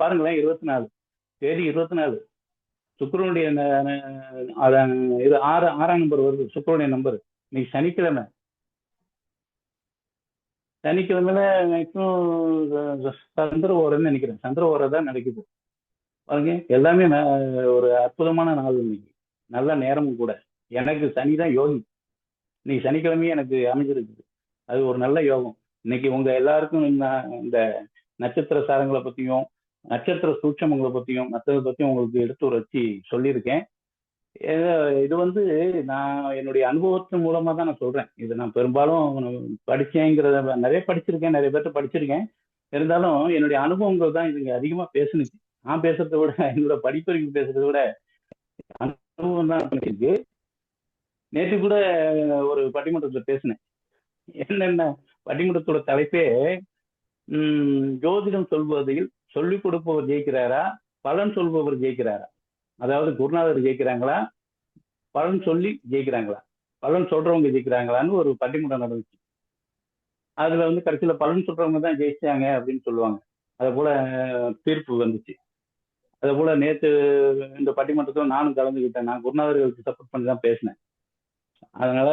பாருங்களேன், 24 சுக்கிரனுடைய 6ஆம் நம்பர் வருது. சுக்கிரனுடைய நம்பர். இன்னைக்கு சனிக்கிழமை. சனிக்கிழமையில சந்திர ஓரன்னு நினைக்கிறேன். சந்திர ஓரை தான் நடக்குது பாருங்க. எல்லாமே ஒரு அற்புதமான நாள் இன்னைக்கு. நல்ல நேரமும் கூட. எனக்கு சனிதான் யோகி. இன்னைக்கு சனிக்கிழமையே எனக்கு அமைஞ்சிருக்குது. அது ஒரு நல்ல யோகம். இன்னைக்கு உங்க எல்லாருக்கும் இந்த நட்சத்திர சாரங்களை பத்தியும் நட்சத்திர சூட்சமங்களை பத்தியும் மற்றதை பத்தியும் உங்களுக்கு எடுத்து வச்சு சொல்லியிருக்கேன். இது நான் என்னுடைய அனுபவத்தின் மூலமா தான் நான் சொல்றேன். இது நான் பெரும்பாலும் படிச்சேங்கிறத நிறைய படிச்சிருக்கேன், நிறைய பேர்ட்ட படிச்சிருக்கேன். இருந்தாலும் என்னுடைய அனுபவங்கள் தான் இதுங்க அதிகமா பேசுனுச்சு. நான் பேசுறதை விட, என்னோட படிப்பறிவு பேசுறதை விட அனுபவம் தான் இருக்கு. நேற்று கூட ஒரு பட்டிமன்றத்துல பேசினேன். என்னென்ன பட்டிமன்றத்தோட தலைப்பே ஜோதிடம் சொல்வதில் சொல்லிக் கொடுப்பவர் ஜெயிக்கிறாரா, பலன் சொல்பவர் ஜெயிக்கிறாரா? அதாவது குருநாதர் ஜெயிக்கிறாங்களா, பலன் சொல்லி ஜெயிக்கிறாங்களா, பலன் சொல்றவங்க ஜெயிக்கிறாங்களான்னு ஒரு பட்டிமன்றம் நடந்துச்சு. அதுல கடைசியில பலன் சொல்றவங்க தான் ஜெயிச்சாங்க அப்படின்னு சொல்லுவாங்க. அதை போல தீர்ப்பு வந்துச்சு. அதே போல நேற்று இந்த பட்டிமன்றத்துல நானும் கலந்துக்கிட்டேன். நான் குருநாதர்களுக்கு சப்போர்ட் பண்ணி தான் பேசினேன். அதனால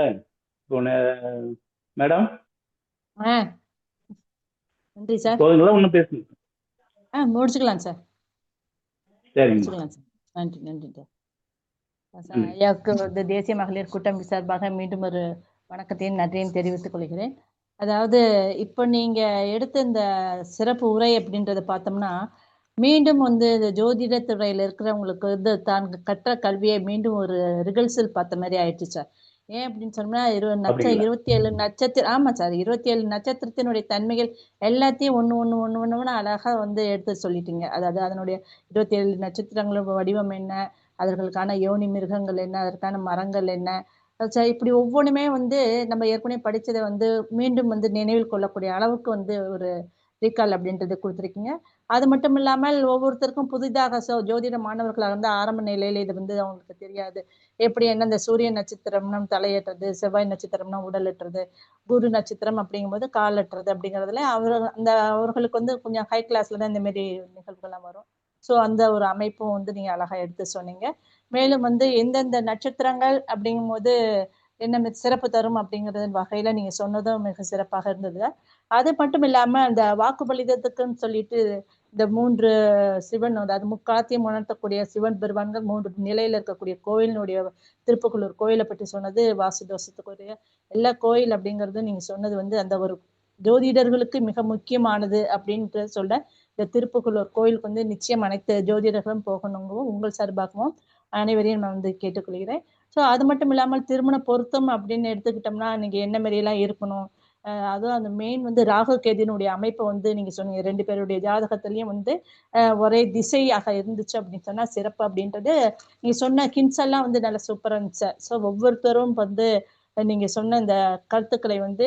இப்போ மேடம் நன்றி சார். போதுங்களா? ஒன்றும் பேசுங்க. முடிச்சுக்கலாம் சார். சரிங்க. நன்றி நன்றி சார். ஐயாவுக்கு தேசிய மகளிர் கூட்டம் சார்பாக மீண்டும் ஒரு வணக்கத்தையும் நன்றியும் தெரிவித்துக் கொள்கிறேன். அதாவது இப்போ நீங்க எடுத்த இந்த சிறப்பு உரை அப்படின்றத பார்த்தோம்னா, மீண்டும் இந்த ஜோதிட துறையில இருக்கிறவங்களுக்கு தான் கற்ற கல்வியை மீண்டும் ஒரு ரிகல்சல் பார்த்த மாதிரி ஆயிடுச்சு சார். ஏன் அப்படின்னு சொன்னா அப்படிங்களா? 27 நட்சத்திரம், ஆமா சார், 27 நட்சத்திரத்தினுடைய தன்மைகள் எல்லாத்தையும் ஒண்ணு அழகா வந்து எடுத்து சொல்லிட்டீங்க. அதாவது அதனுடைய 27 நட்சத்திரங்களோட வடிவம் என்ன, அதற்கான யோனி மிருகங்கள் என்ன, அதற்கான மரங்கள் என்ன, இப்படி ஒவ்வொன்றுமே வந்து நம்ம ஏற்கனவே படிச்சதை வந்து மீண்டும் வந்து நினைவில் கொள்ளக்கூடிய அளவுக்கு வந்து ஒரு ரீகால் அப்படின்றது கொடுத்துருக்கீங்க. அது மட்டும் இல்லாமல் ஒவ்வொருத்தருக்கும் புதிதாக ஜோதிட மாணவர்களாக வந்து ஆரம்ப நிலையில இது வந்து அவங்களுக்கு தெரியாது. எப்படி என்ன இந்த சூரிய நட்சத்திரம்னா தலையேற்றது, செவ்வாய் நட்சத்திரம்னா உடலேற்றது, குரு நட்சத்திரம் அப்படிங்கும்போது காலட்டுறது அப்படிங்கிறதுல அவர்களுக்கு வந்து கொஞ்சம் ஹை கிளாஸ்ல தான் இந்த மாதிரி நிகழ்வுகள்லாம் வரும். ஸோ அந்த ஒரு அமைப்பும் வந்து நீங்க அழகா எடுத்து சொன்னீங்க. மேலும் வந்து எந்தெந்த நட்சத்திரங்கள் அப்படிங்கும்போது என்ன சிறப்பு தரும் அப்படிங்கிறது வகையில நீங்க சொன்னதும் மிக சிறப்பாக இருந்தது. அது மட்டும் இல்லாம அந்த வாக்குப்பளிதத்துக்குன்னு சொல்லிட்டு இந்த 3 சிவன், அதாவது முக்காலத்தையும் உணர்த்தக்கூடிய சிவன் பெருமான்கள் 3 நிலையில இருக்கக்கூடிய கோயிலினுடைய திருப்புகலூர் கோயிலை பற்றி சொன்னது, வாசு தோஷத்துக்குரிய எல்லா கோயில் அப்படிங்கிறது நீங்க சொன்னது வந்து அந்த ஒரு ஜோதிடர்களுக்கு மிக முக்கியமானது அப்படின்ட்டு சொல்ல, இந்த திருப்புகலூர் கோயிலுக்கு வந்து நிச்சயம் அனைத்து ஜோதிடர்களும் போகணுங்கவும் உங்கள் சார்பாகவும் அனைவரையும் நான் வந்து கேட்டுக்கொள்கிறேன். ஸோ அது மட்டும் இல்லாமல் திருமண பொருத்தம் அப்படின்னு எடுத்துக்கிட்டோம்னா நீங்க என்ன மாதிரியெல்லாம் இருக்கணும், அதுவும் அந்த மெயின் வந்து ராகு கேதுனுடைய அமைப்பை வந்து நீங்க சொன்னீங்க. 2 பேருடைய ஜாதகத்திலையும் வந்து ஒரே திசையாக இருந்துச்சு அப்படின்னு சொன்னா சிறப்பு அப்படின்றது நீங்க சொன்ன ஹிண்ட்ஸ் எல்லாம் வந்து நல்லா சூப்பரா இருந்துச்சு. ஸோ ஒவ்வொருத்தரும் வந்து நீங்க சொன்ன இந்த கருத்துக்களை வந்து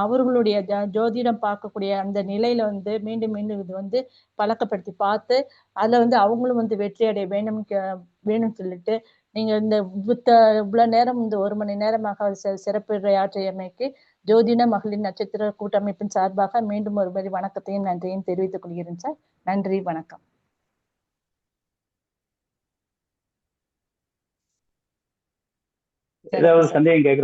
அவர்களுடைய ஜோதிடம் பார்க்கக்கூடிய அந்த நிலையில வந்து மீண்டும் மீண்டும் இது வந்து பழக்கப்படுத்தி பார்த்து அதுல வந்து அவங்களும் வந்து வெற்றி அடைய வேணும்னு சொல்லிட்டு நீங்க இந்த இவ்வளவு நேரம் இந்த 1 மணி நேரமாக சிறப்புரையாற்றியமைக்கு ஜோதிட மகளிர் நட்சத்திர கூட்டமைப்பின் சார்பாக மீண்டும் ஒரு முறை வணக்கத்தையும் நன்றியையும் தெரிவித்துக் கொள்கிறேன் சார். நன்றி, வணக்கம். ஏதாவது சந்தேகம் கேட்க